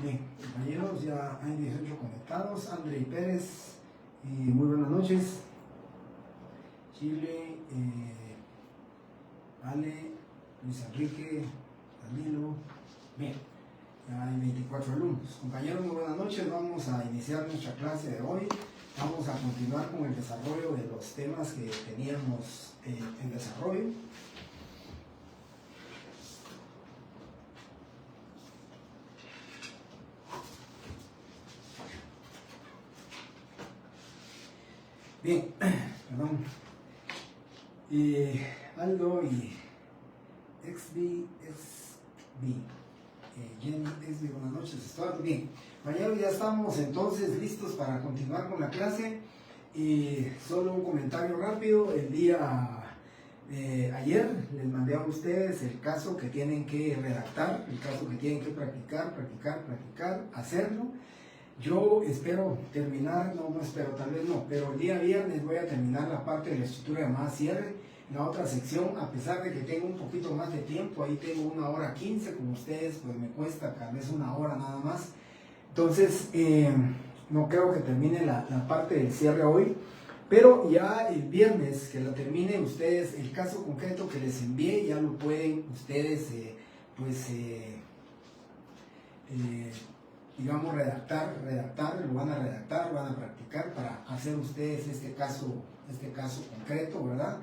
Bien, compañeros, ya hay 18 conectados. Andrei Pérez, muy buenas noches. Chile, Ale, Luis Enrique, Danilo. Bien, ya hay 24 alumnos. Compañeros, muy buenas noches. Vamos a iniciar nuestra clase de hoy. Vamos a continuar con el desarrollo de los temas que teníamos en desarrollo. Bien, perdón. Aldo y Jenny XB, buenas noches. ¿Está bien? Mañana ya estamos entonces listos para continuar con la clase. Solo un comentario rápido. El día ayer les mandé a ustedes el caso que tienen que redactar, el caso que tienen que practicar, hacerlo. Yo espero terminar, no espero, tal vez no, pero el día viernes voy a terminar la parte de la estructura llamada cierre. La otra sección, a pesar de que tengo un poquito más de tiempo, ahí tengo 1:15, como ustedes, pues me cuesta tal vez 1 hora nada más. Entonces, no creo que termine la parte del cierre hoy, pero ya el viernes que la termine ustedes, el caso concreto que les envié, ya lo pueden ustedes, digamos, redactar, lo van a redactar, van a practicar para hacer ustedes este caso concreto, ¿verdad?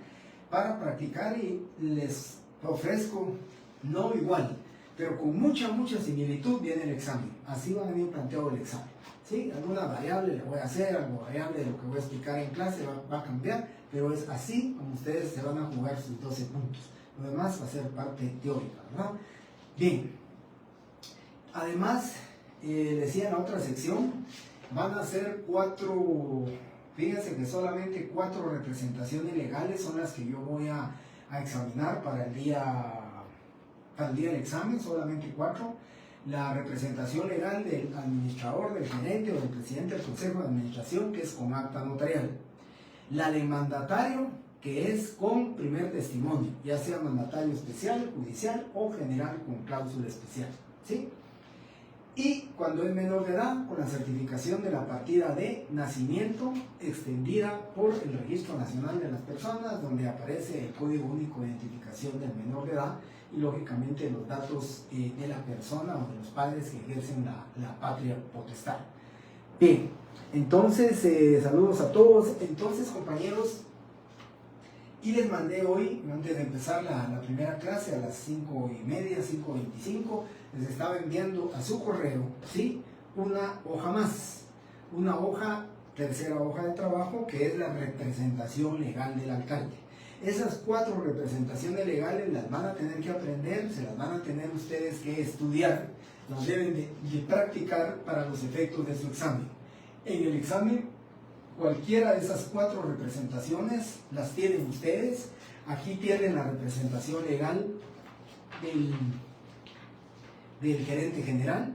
Para practicar, y les ofrezco, no igual, pero con mucha similitud viene el examen. Así va a venir planteado el examen, ¿sí? Alguna variable le voy a hacer, alguna variable de lo que voy a explicar en clase va a cambiar, pero es así como ustedes se van a jugar sus 12 puntos. Lo demás va a ser parte teórica, ¿verdad? Bien, además, decía en la otra sección, van a ser 4, fíjense que solamente 4 representaciones legales son las que yo voy a examinar para el día del examen, solamente 4. La representación legal del administrador, del gerente o del presidente del consejo de administración, que es con acta notarial. La del mandatario, que es con primer testimonio, ya sea mandatario especial, judicial o general con cláusula especial, ¿sí? Y cuando es menor de edad, con la certificación de la partida de nacimiento extendida por el Registro Nacional de las Personas, donde aparece el Código Único de Identificación del menor de edad y lógicamente los datos de la persona o de los padres que ejercen la patria potestad. Bien, entonces saludos a todos. Entonces, compañeros, y les mandé hoy, antes de empezar la primera clase, a las 5:30, 5:25, les estaba enviando a su correo, ¿sí?, una hoja más, una hoja, tercera hoja de trabajo, que es la representación legal del alcalde. Esas 4 representaciones legales las van a tener que aprender, se las van a tener ustedes que estudiar, las deben de practicar para los efectos de su examen. En el examen, cualquiera de esas 4 representaciones las tienen ustedes. Aquí tienen la representación legal del gerente general,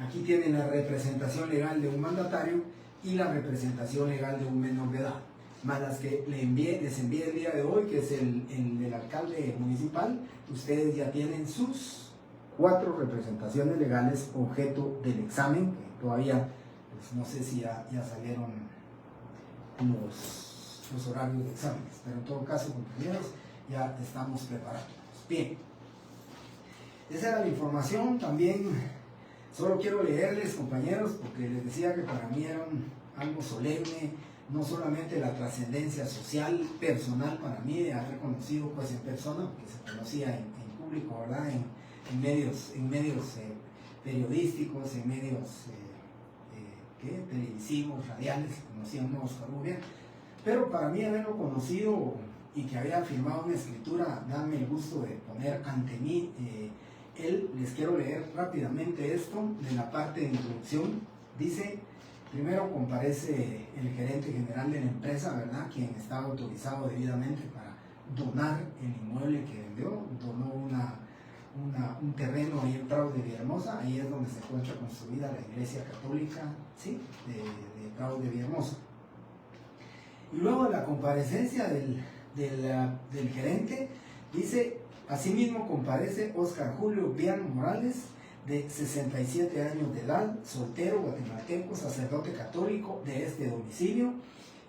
aquí tienen la representación legal de un mandatario y la representación legal de un menor de edad, más las que les envié el día de hoy, que es el del alcalde municipal. Ustedes ya tienen sus 4 representaciones legales objeto del examen, que todavía pues, no sé si ya salieron los horarios de exámenes, pero en todo caso, compañeros, ya estamos preparados. Bien, esa era la información. También solo quiero leerles, compañeros, porque les decía que para mí era algo solemne, no solamente la trascendencia social, personal para mí, de haber conocido pues en persona, porque se conocía en público, ¿verdad? En medios periodísticos, en medios televisivos, radiales, que conocíamos a Oscar Rubia, pero para mí haberlo conocido y que había firmado una escritura, dame el gusto de poner ante mí él. Les quiero leer rápidamente esto de la parte de introducción. Dice: primero comparece el gerente general de la empresa, ¿verdad?, quien estaba autorizado debidamente para donar el inmueble que vendió. Donó un terreno ahí en Prados de Villahermosa, ahí es donde se encuentra construida la iglesia católica, ¿sí?, de Prados de Villahermosa. Y luego la comparecencia del gerente, dice: asimismo comparece Óscar Julio Bian Morales, de 67 años de edad, soltero, guatemalteco, sacerdote católico de este domicilio.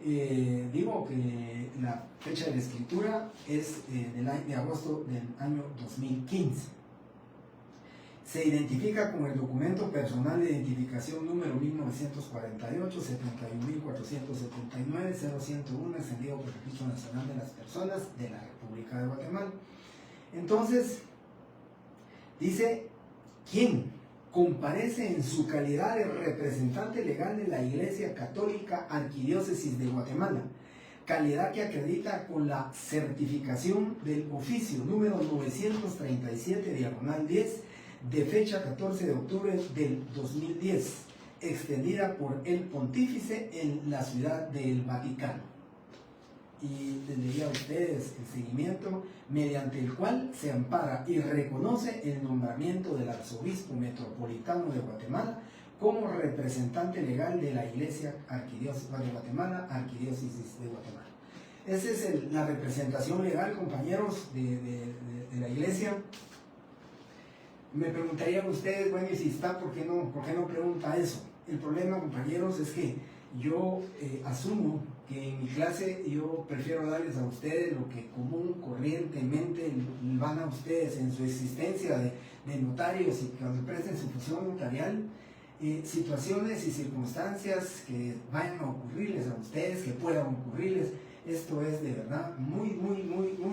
Digo que la fecha de la escritura es de agosto del año 2015. Se identifica con el documento personal de identificación número 1948, 71.479, 0101, extendido por el Registro Nacional de las Personas de la República de Guatemala. Entonces, dice, ¿quién comparece en su calidad de representante legal de la Iglesia Católica Arquidiócesis de Guatemala? Calidad que acredita con la certificación del oficio número 937/10, de fecha 14 de octubre del 2010, extendida por el pontífice en la ciudad del Vaticano. Y les diría a ustedes el seguimiento mediante el cual se ampara y reconoce el nombramiento del arzobispo metropolitano de Guatemala como representante legal de la Iglesia Arquidiócesis de Guatemala, Arquidiócesis de Guatemala. Esa es la representación legal, compañeros, de la Iglesia. Me preguntarían ustedes, bueno, y si está, ¿por qué no pregunta eso? El problema, compañeros, es que yo asumo que en mi clase yo prefiero darles a ustedes lo que común, corrientemente van a ustedes en su existencia de notarios y cuando presten su función notarial, situaciones y circunstancias que vayan a ocurrirles a ustedes, que puedan ocurrirles. Esto es de verdad muy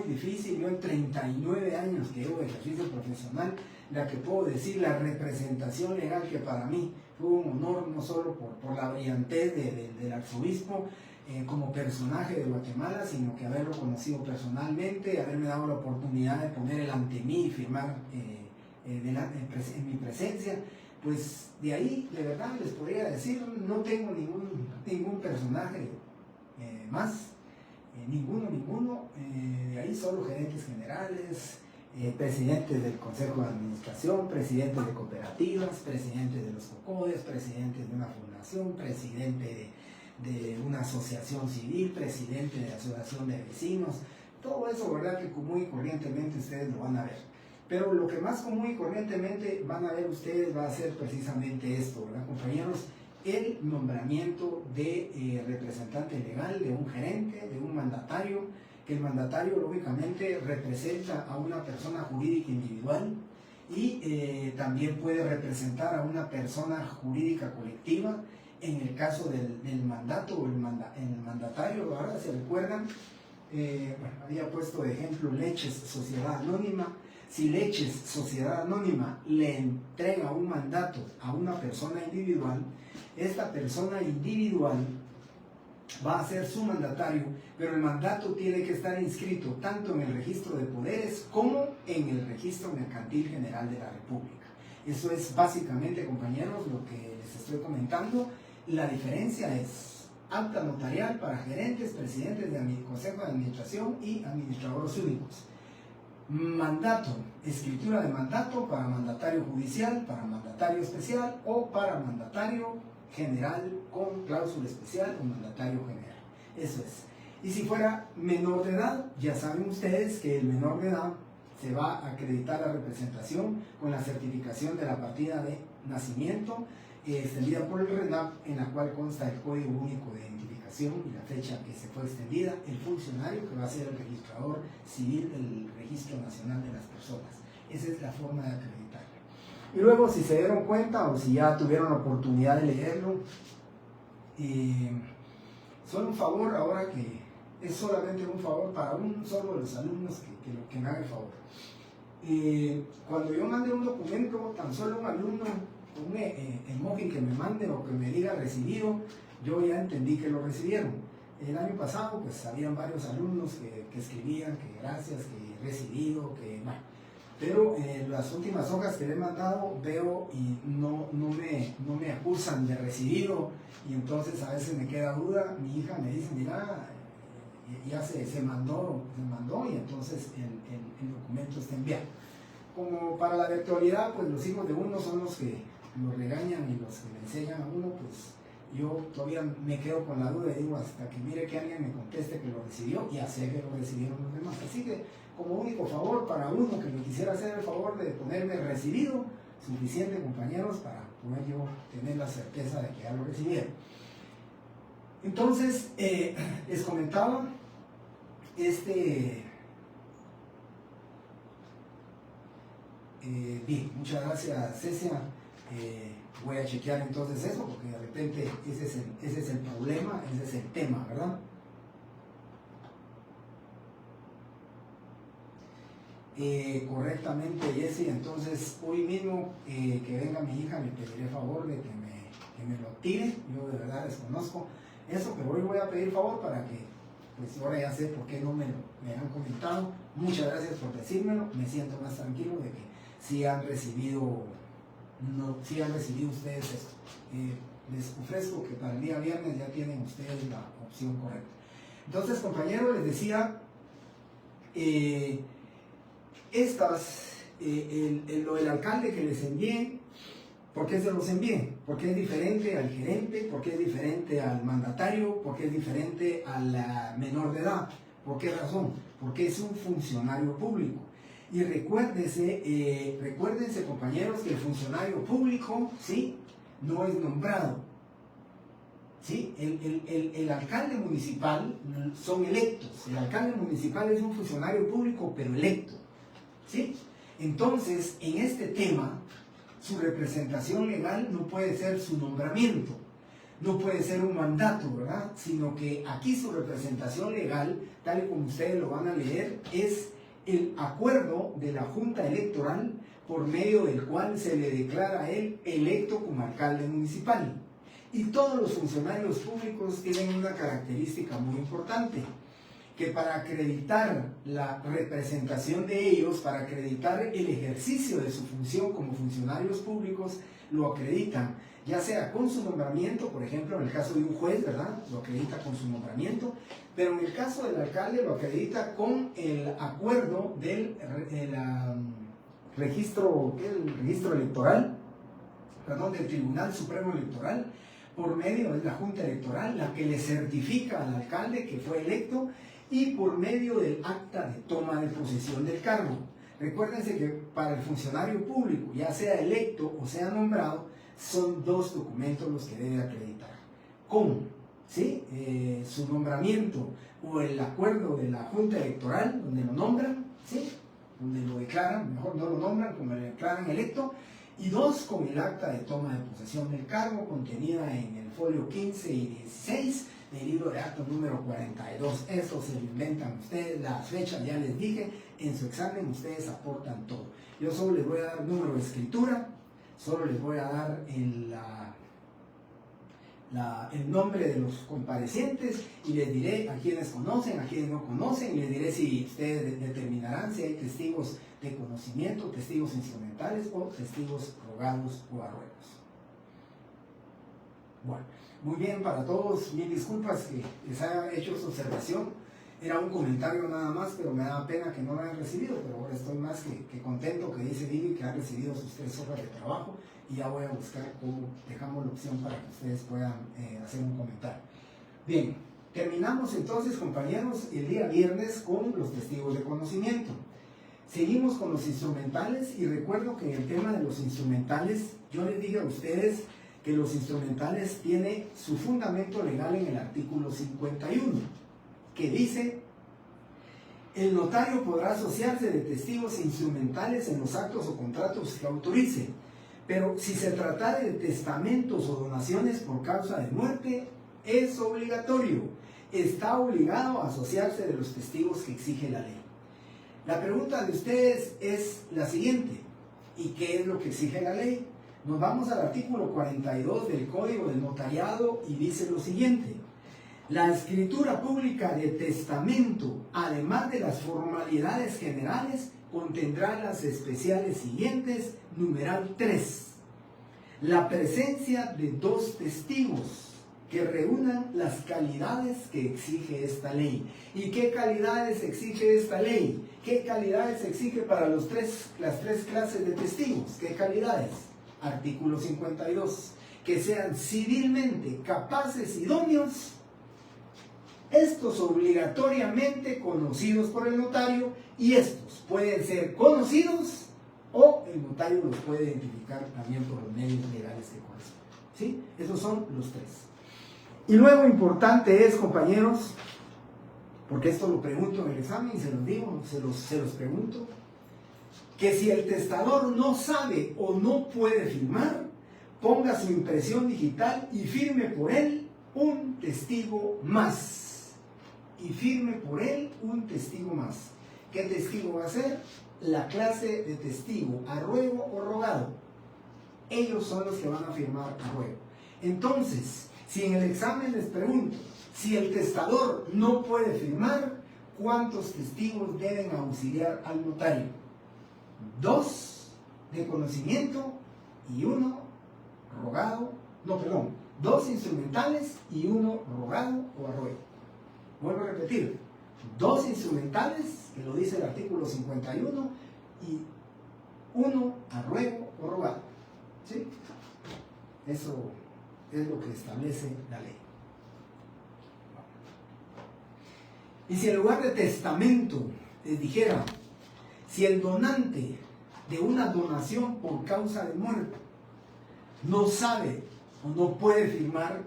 difícil. Yo en 39 años que llevo de ejercicio profesional, la que puedo decir, la representación legal que para mí fue un honor, no solo por la brillantez del arzobispo como personaje de Guatemala, sino que haberlo conocido personalmente, haberme dado la oportunidad de poner él ante mí y firmar en mi presencia. Pues de ahí, de verdad, les podría decir, no tengo ningún personaje más. Ninguno, de ahí solo gerentes generales, presidentes del Consejo de Administración, presidentes de cooperativas, presidentes de los COCODES, presidentes de una fundación, presidente de una asociación civil, presidente de la asociación de vecinos, todo eso, ¿verdad? Que común y corrientemente ustedes lo van a ver. Pero lo que más común y corrientemente van a ver ustedes va a ser precisamente esto, ¿verdad, compañeros? El nombramiento de representante legal, de un gerente, de un mandatario, que el mandatario lógicamente representa a una persona jurídica individual y también puede representar a una persona jurídica colectiva. En el caso del mandato o el mandatario, ahora se recuerdan, había puesto de ejemplo Leches Sociedad Anónima. Si Leches Sociedad Anónima le entrega un mandato a una persona individual, esta persona individual va a ser su mandatario, pero el mandato tiene que estar inscrito tanto en el registro de poderes como en el registro mercantil general de la República. Eso es básicamente, compañeros, lo que les estoy comentando. La diferencia es acta notarial para gerentes, presidentes de Consejo de Administración y administradores únicos. Mandato, escritura de mandato para mandatario judicial, para mandatario especial o para mandatario general con cláusula especial o mandatario general. Eso es. Y si fuera menor de edad, ya saben ustedes que el menor de edad se va a acreditar la representación con la certificación de la partida de nacimiento extendida por el RENAP, en la cual consta el Código Único de Identificación y la fecha que se fue extendida, el funcionario que va a ser el registrador civil del Registro Nacional de las Personas. Esa es la forma de acreditarlo. Y luego, si se dieron cuenta o si ya tuvieron la oportunidad de leerlo, solo un favor, ahora que es solamente un favor para un solo de los alumnos que me haga el favor. Cuando yo mande un documento, tan solo un alumno, un emoji que me mande o que me diga recibido, yo ya entendí que lo recibieron. El año pasado, pues, habían varios alumnos que escribían que gracias, que recibido, que bueno. Pero las últimas hojas que le he mandado veo y no me acusan de recibido, y entonces a veces me queda duda. Mi hija me dice, mira, ya se mandó y entonces el documento está enviado. Como para la virtualidad, pues los hijos de uno son los que lo regañan y los que le enseñan a uno, pues yo todavía me quedo con la duda y digo, hasta que mire que alguien me conteste que lo recibió, ya sé que lo recibieron los demás. Así que, como único favor para uno que me quisiera hacer el favor de ponerme recibido, suficiente, compañeros, para poder yo tener la certeza de que ya lo recibieron. Entonces, les comentaba, bien, muchas gracias, Cecia. Voy a chequear entonces eso, porque de repente ese es el problema, ese es el tema, ¿verdad? Correctamente, Jessy. Entonces, hoy mismo que venga mi hija, le pediré favor de que me lo tire. Yo de verdad desconozco eso, pero hoy voy a pedir favor para que, pues ahora ya sé por qué no me han comentado. Muchas gracias por decírmelo. Me siento más tranquilo de que sí han recibido ustedes esto. Les ofrezco que para el día viernes ya tienen ustedes la opción correcta. Entonces, compañeros, les decía, lo del alcalde que les envié, ¿por qué se los envié? Porque es diferente al gerente, porque es diferente al mandatario, porque es diferente a la menor de edad. ¿Por qué razón? Porque es un funcionario público. Y recuérdense, compañeros, que el funcionario público, ¿sí?, no es nombrado. ¿Sí? El alcalde municipal son electos. El alcalde municipal es un funcionario público, pero electo. ¿Sí? Entonces, en este tema, su representación legal no puede ser su nombramiento, no puede ser un mandato, ¿verdad? Sino que aquí su representación legal, tal y como ustedes lo van a leer, es el acuerdo de la Junta Electoral por medio del cual se le declara a él electo como alcalde municipal. Y todos los funcionarios públicos tienen una característica muy importante, que para acreditar la representación de ellos, para acreditar el ejercicio de su función como funcionarios públicos, lo acreditan, ya sea con su nombramiento, por ejemplo, en el caso de un juez, ¿verdad?, lo acredita con su nombramiento, pero en el caso del alcalde lo acredita con el acuerdo del registro electoral, perdón, del Tribunal Supremo Electoral, por medio de la Junta Electoral, la que le certifica al alcalde que fue electo, y por medio del acta de toma de posesión del cargo. Recuérdense que para el funcionario público, ya sea electo o sea nombrado, son dos documentos los que debe acreditar. Con, ¿sí?, su nombramiento o el acuerdo de la Junta Electoral, donde lo nombran, ¿sí?, donde lo declaran, mejor no lo nombran, como lo declaran electo, y dos, con el acta de toma de posesión del cargo contenida en el folio 15 y 16 del libro de actos número 42. Eso se lo inventan ustedes, las fechas ya les dije, en su examen ustedes aportan todo. Yo solo les voy a dar el número de escritura, solo les voy a dar el nombre de los comparecientes y les diré a quienes conocen, a quienes no conocen, y les diré si ustedes determinarán si hay testigos de conocimiento, testigos instrumentales o testigos rogados o arruegos. Bueno, muy bien, para todos, mil disculpas que les haya hecho esta observación. Era un comentario nada más, pero me daba pena que no lo hayan recibido, pero ahora estoy más que contento, que dice Vivi que han recibido sus 3 hojas de trabajo, y ya voy a buscar cómo dejamos la opción para que ustedes puedan hacer un comentario. Bien, terminamos entonces, compañeros, el día viernes con los testigos de conocimiento. Seguimos con los instrumentales, y recuerdo que en el tema de los instrumentales, yo les dije a ustedes que los instrumentales tienen su fundamento legal en el artículo 51, que dice: el notario podrá asociarse de testigos instrumentales en los actos o contratos que autorice, pero si se tratare de testamentos o donaciones por causa de muerte, es obligatorio, está obligado a asociarse de los testigos que exige la ley. La pregunta de ustedes es la siguiente: ¿y qué es lo que exige la ley? Nos vamos al artículo 42 del Código del Notariado y dice lo siguiente: la escritura pública de testamento, además de las formalidades generales, contendrá las especiales siguientes, numeral 3. La presencia de 2 testigos que reúnan las calidades que exige esta ley. ¿Y qué calidades exige esta ley? ¿Qué calidades exige para las 3 clases de testigos? ¿Qué calidades? Artículo 52. Que sean civilmente capaces, idóneos, estos obligatoriamente conocidos por el notario, y estos pueden ser conocidos o el notario los puede identificar también por los medios legales que corresponden. ¿Sí? Esos son los tres. Y luego importante es, compañeros, porque esto lo pregunto en el examen, se los digo, se los pregunto, que si el testador no sabe o no puede firmar, ponga su impresión digital y firme por él un testigo más. Y firme por él un testigo más. ¿Qué testigo va a ser? La clase de testigo, a ruego o rogado. Ellos son los que van a firmar a ruego. Entonces, si en el examen les pregunto, si el testador no puede firmar, ¿cuántos testigos deben auxiliar al notario? 2 de conocimiento y 1 rogado, 2 instrumentales y 1 rogado o a ruego. Vuelvo a repetir, 2 instrumentales, que lo dice el artículo 51, y 1 a ruego o rogado. ¿Sí? Eso es lo que establece la ley. Y si en lugar de testamento les dijera, si el donante de una donación por causa de muerte no sabe o no puede firmar,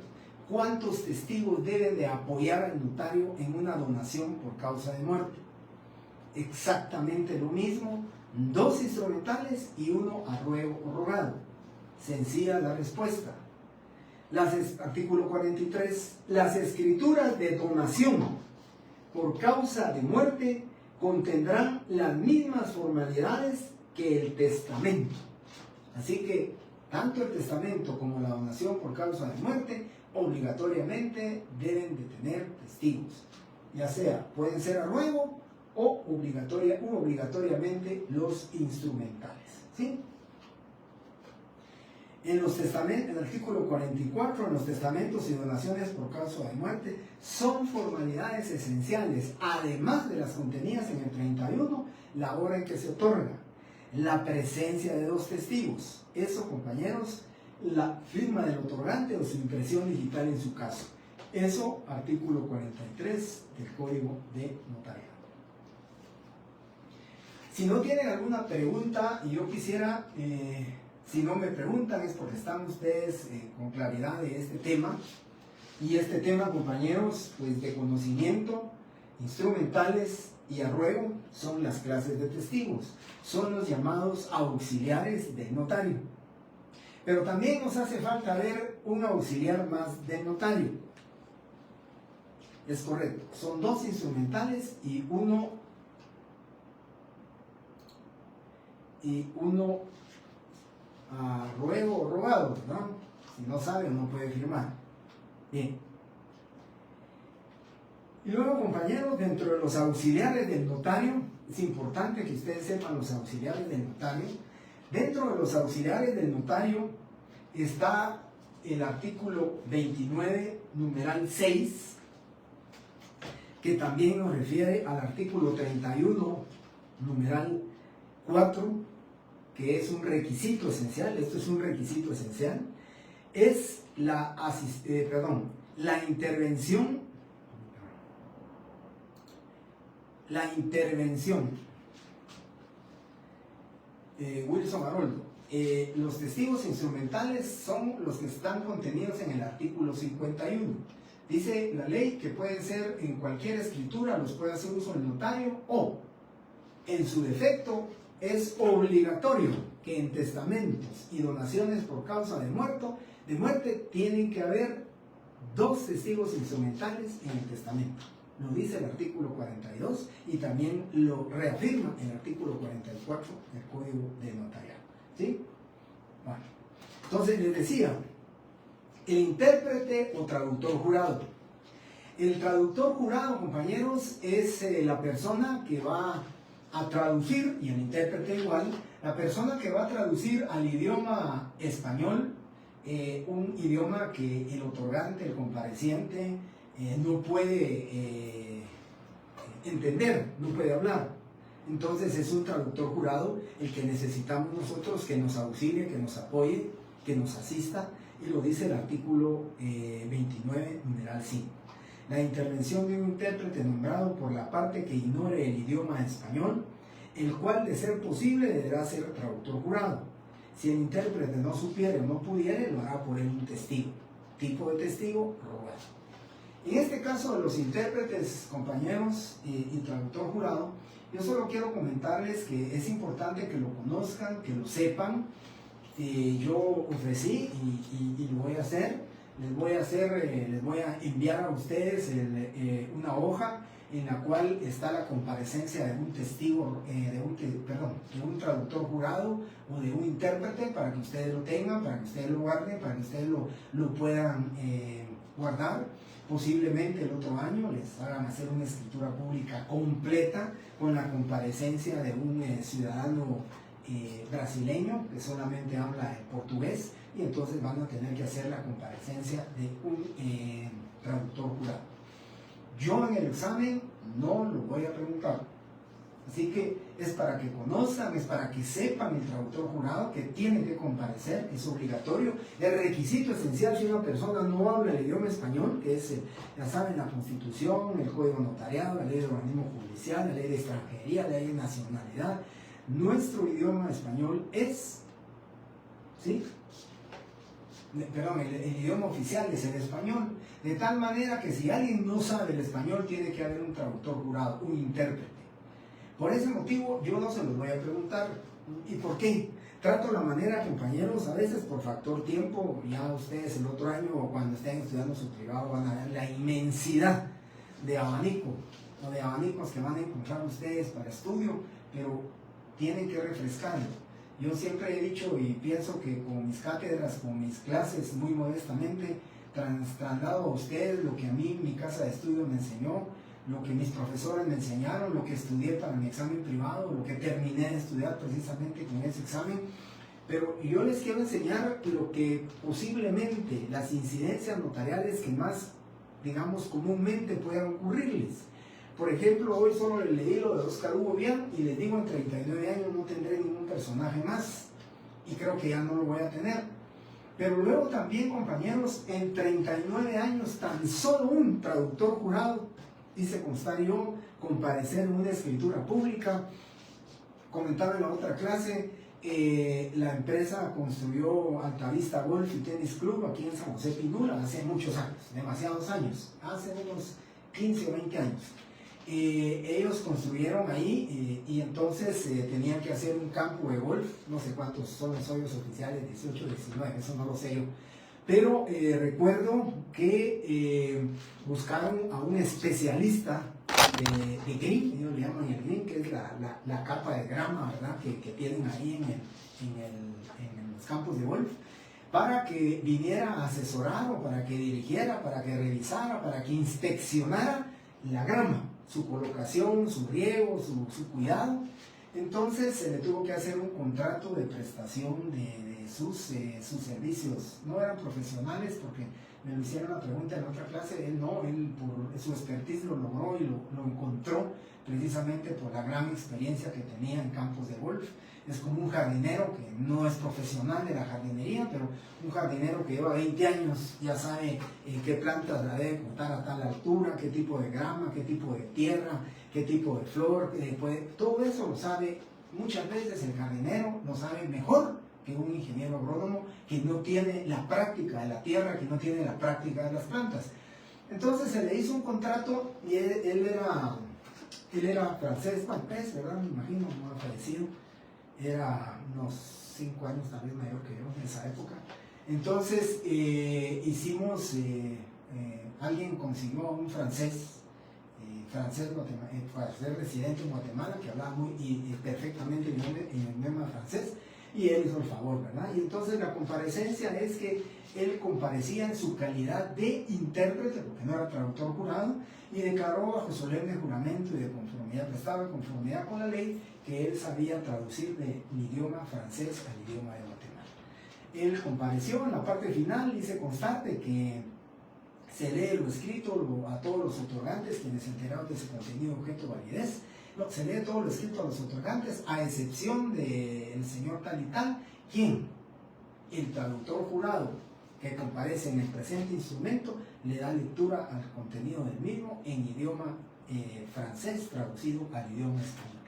¿cuántos testigos deben de apoyar al notario en una donación por causa de muerte? Exactamente lo mismo, 2 instrumentales y 1 a ruego o rogado. Sencilla la respuesta. Artículo 43. Las escrituras de donación por causa de muerte contendrán las mismas formalidades que el testamento. Así que tanto el testamento como la donación por causa de muerte obligatoriamente deben de tener testigos, ya sea pueden ser a ruego o obligatoriamente los instrumentales. ¿Sí? En los testamentos, en el artículo 44, en los testamentos y donaciones por causa de muerte, son formalidades esenciales, además de las contenidas en el 31, la hora en que se otorga, la presencia de 2 testigos. Eso, compañeros, la firma del otorgante o su impresión digital en su caso. Eso, artículo 43 del Código de Notariado. Si no tienen alguna pregunta, y yo quisiera... si no me preguntan es porque están ustedes con claridad de este tema. Y este tema, compañeros, pues de conocimiento, instrumentales y a ruego son las clases de testigos. Son los llamados auxiliares del notario. Pero también nos hace falta ver un auxiliar más del notario. Es correcto. Son 2 instrumentales y uno a ruego o rogado, ¿no? Si no sabe, no puede firmar. Bien. Y luego, compañeros, dentro de los auxiliares del notario, es importante que ustedes sepan los auxiliares del notario. Dentro de los auxiliares del notario está el artículo 29, numeral 6, que también nos refiere al artículo 31, numeral 4, que es un requisito esencial. Esto es un requisito esencial, es la intervención Wilson Haroldo. Los testigos instrumentales son los que están contenidos en el artículo 51. Dice la ley que pueden ser en cualquier escritura, los puede hacer uso el notario, o en su defecto es obligatorio que en testamentos y donaciones por causa de muerte tienen que haber 2 testigos instrumentales en el testamento. Lo dice el artículo 42 y también lo reafirma el artículo 44 del Código de Notariado. ¿Sí? Bueno, entonces les decía, el intérprete o traductor jurado. El traductor jurado, compañeros, es la persona que va a traducir, y el intérprete igual, la persona que va a traducir al idioma español, un idioma que el otorgante, el compareciente, no puede entender, no puede hablar. Entonces es un traductor jurado el que necesitamos nosotros, que nos auxilie, que nos apoye, que nos asista, y lo dice el artículo 29, numeral 5. La intervención de un intérprete nombrado por la parte que ignore el idioma español el cual, de ser posible, deberá ser traductor jurado. Si el intérprete no supiere o no pudiere, lo hará por él un testigo. Tipo de testigo, rogado. En este caso de los intérpretes, compañeros y traductor jurado, yo solo quiero comentarles que es importante que lo conozcan, que lo sepan. Yo ofrecí y lo voy a hacer. Les voy a enviar a ustedes una hoja en la cual está la comparecencia de un testigo, de un traductor jurado o de un intérprete, para que ustedes lo tengan, para que ustedes lo guarden, para que ustedes lo puedan guardar. Posiblemente el otro año les hagan hacer una escritura pública completa con la comparecencia de un ciudadano brasileño que solamente habla portugués, y entonces van a tener que hacer la comparecencia de un traductor jurado. Yo en el examen no lo voy a preguntar, así que es para que conozcan, es para que sepan el traductor jurado que tiene que comparecer, es obligatorio. El requisito esencial si una persona no habla el idioma español, que es, ya saben, la Constitución, el Código Notariado, la Ley de Organismo Judicial, la Ley de Extranjería, la Ley de Nacionalidad. Nuestro idioma español es, ¿sí? Perdón, el idioma oficial es el español, de tal manera que si alguien no sabe el español, tiene que haber un traductor jurado, un intérprete. Por ese motivo yo no se los voy a preguntar. ¿Y por qué? Trato la manera, compañeros, a veces por factor tiempo. Ya ustedes el otro año o cuando estén estudiando su privado van a ver la inmensidad de abanico o de abanicos que van a encontrar ustedes para estudio, pero tienen que refrescarlo. Yo siempre he dicho y pienso que con mis cátedras, con mis clases, muy modestamente, traslado a ustedes lo que a mí mi casa de estudio me enseñó, lo que mis profesores me enseñaron, lo que estudié para mi examen privado, lo que terminé de estudiar precisamente con ese examen. Pero yo les quiero enseñar lo que posiblemente las incidencias notariales que más, digamos, comúnmente puedan ocurrirles. Por ejemplo, hoy solo leí lo de Oscar Hugo Bian y les digo, en 39 años no tendré ningún personaje más y creo que ya no lo voy a tener. Pero luego también, compañeros, en 39 años tan solo un traductor jurado, hice constar yo, comparecer en una escritura pública. Comentaba en la otra clase, la empresa construyó Altavista Golf y Tennis Club aquí en San José Pinula hace muchos años, demasiados años, hace unos 15 o 20 años. Ellos construyeron ahí y entonces tenían que hacer un campo de golf, no sé cuántos son los hoyos oficiales, 18, 19, eso no lo sé yo. Pero recuerdo que buscaron a un especialista de green, ellos le llaman el green, que es la capa de grama, ¿verdad?, que tienen ahí en los campos de golf, para que viniera a asesorar o para que dirigiera, para que revisara, para que inspeccionara la grama, su colocación, su riego, su cuidado. Entonces se le tuvo que hacer un contrato de prestación de sus servicios. No eran profesionales, porque me lo hicieron la pregunta en otra clase. Él no, él por su expertise lo logró y lo encontró precisamente por la gran experiencia que tenía en campos de golf. Es como un jardinero que no es profesional de la jardinería, pero un jardinero que lleva 20 años ya sabe qué plantas la debe cortar a tal altura, qué tipo de grama, qué tipo de tierra, qué tipo de flor, todo eso lo sabe. Muchas veces el jardinero lo sabe mejor que un ingeniero agrónomo que no tiene la práctica de la tierra, que no tiene la práctica de las plantas. Entonces se le hizo un contrato y él era francés, maltés, ¿verdad? Me imagino, no ha fallecido. Era unos 5 años tal vez mayor que yo en esa época. Entonces alguien consiguió a un francés residente en Guatemala, que hablaba muy perfectamente el idioma francés, y él hizo el favor, ¿verdad? Y entonces la comparecencia es que él comparecía en su calidad de intérprete, porque no era traductor jurado, y declaró bajo solemne juramento y de conformidad, estaba en conformidad con la ley, que él sabía traducir del idioma francés al idioma de Guatemala. Él compareció en la parte final, dice constante que se lee lo escrito a todos los otorgantes, quienes se enteraron de ese contenido, objeto, validez. No, se lee todo lo escrito a los otorgantes, a excepción del señor tal y tal, quien, el traductor jurado que comparece en el presente instrumento, le da lectura al contenido del mismo en idioma francés traducido al idioma español.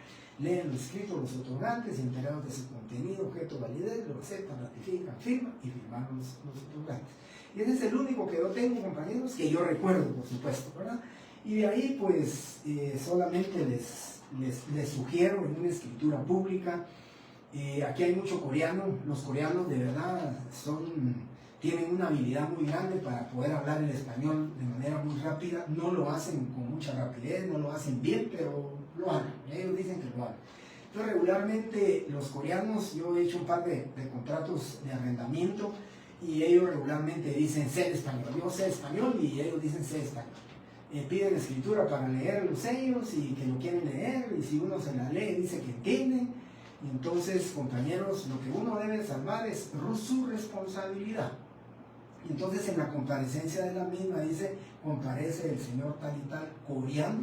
leen lo escrito los otorgantes y enterados de su contenido, objeto, validez, lo aceptan, ratifican, firman y firmaron los otorgantes. Y ese es el único que yo tengo, compañeros, que yo recuerdo, por supuesto, ¿verdad? Y de ahí, pues, solamente les sugiero en una escritura pública. Aquí hay mucho coreano. Los coreanos, de verdad, tienen una habilidad muy grande para poder hablar el español de manera muy rápida. No lo hacen con mucha rapidez, no lo hacen bien, pero lo hablan. Ellos dicen que lo hablan. Entonces, regularmente, los coreanos, yo he hecho un par de contratos de arrendamiento y ellos regularmente dicen sé español. Yo sé español y ellos dicen sé español. Piden escritura para leer los sellos y que lo quieren leer, y si uno se la lee dice que entienden. Y entonces, compañeros, lo que uno debe salvar es su responsabilidad. Y entonces, en la comparecencia de la misma dice, comparece el señor tal y tal coreano,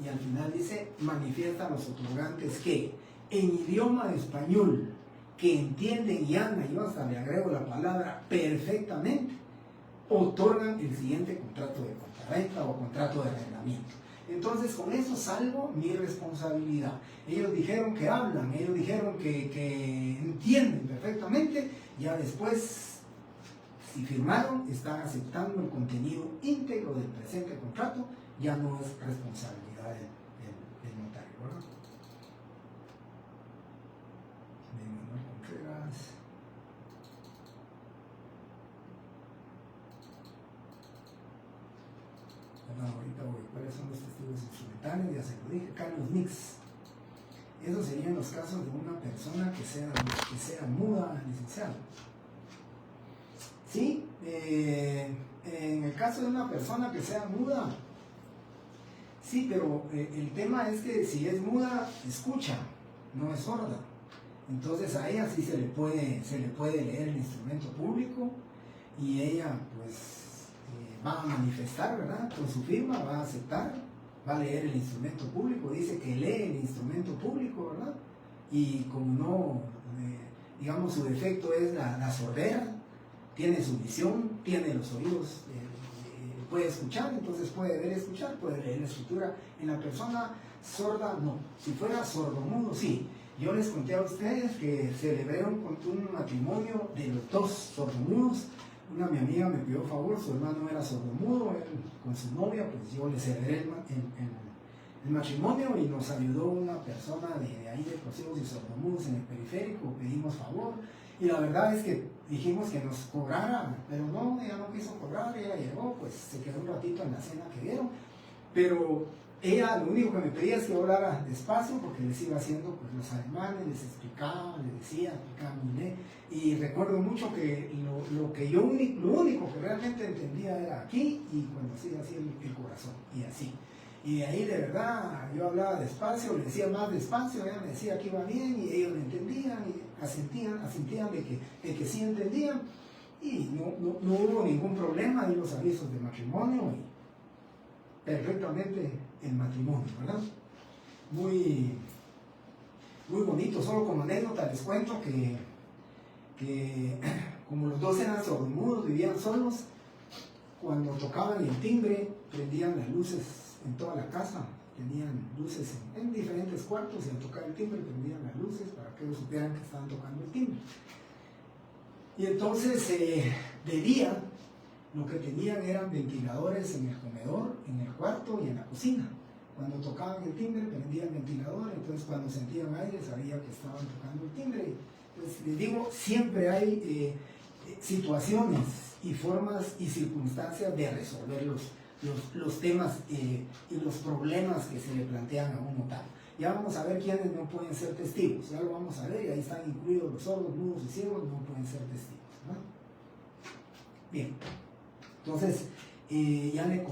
y al final dice, manifiestan los otorgantes que en idioma español, que entienden y hablan, yo hasta le agrego la palabra perfectamente, otorgan el siguiente contrato de compraventa o contrato de arrendamiento. Entonces, con eso salvo mi responsabilidad. Ellos dijeron que hablan, ellos dijeron que entienden perfectamente, ya después, si firmaron, están aceptando el contenido íntegro del presente contrato, ya no es responsabilidad del notario, ¿verdad? De Manuel Contreras. Ahorita voy, ¿cuáles son los testigos instrumentales? Ya se lo dije, Carlos Nix. Esos serían los casos de una persona que sea muda, licenciado. Sí, en el caso de una persona que sea muda, sí, pero el tema es que si es muda, escucha, no es sorda. Entonces a ella sí se le puede leer el instrumento público y ella pues va a manifestar, ¿verdad? Con su firma va a aceptar, va a leer el instrumento público, dice que lee el instrumento público, ¿verdad? Y como no, digamos, su defecto es la sordera, tiene su visión, tiene los oídos, puede escuchar, entonces puede ver y escuchar, puede leer la escritura. En la persona sorda, no. Si fuera sordomudo, sí. Yo les conté a ustedes que celebré un matrimonio de los dos sordomudos. Mi amiga me pidió favor, su hermano era sordomudo, él con su novia, pues yo le celebré el matrimonio y nos ayudó una persona de ahí de Ciegos y Sordomudos en el periférico, pedimos favor y la verdad es que dijimos que nos cobrara, pero no, ella no quiso cobrar, ella llegó, pues se quedó un ratito en la cena que dieron, pero ella lo único que me pedía es que hablara despacio porque les iba haciendo pues, los ademanes, les explicaba, les decía, explicaba y recuerdo mucho que lo único que realmente entendía era aquí y cuando hacía así el corazón y así. Y de ahí de verdad yo hablaba despacio, le decía más despacio, ella me decía que iba bien y ellos me entendían y asentían de que sí entendían y no hubo ningún problema en los avisos de matrimonio y perfectamente el matrimonio, ¿verdad? Muy bonito. Solo como anécdota les cuento que como los dos eran sordomudos, vivían solos, cuando tocaban el timbre prendían las luces en toda la casa, tenían luces en diferentes cuartos y al tocar el timbre prendían las luces para que ellos supieran que estaban tocando el timbre. Y entonces de día lo que tenían eran ventiladores en el comedor, en el cuarto y en la cocina. Cuando tocaban el timbre prendían el ventilador, entonces cuando sentían aire sabía que estaban tocando el timbre. Pues les digo, siempre hay situaciones y formas y circunstancias de resolver los temas y los problemas que se le plantean a un notario. Ya vamos a ver quiénes no pueden ser testigos, ya lo vamos a ver, y ahí están incluidos los sordos, mudos y ciegos, no pueden ser testigos, ¿no? Bien, entonces ya le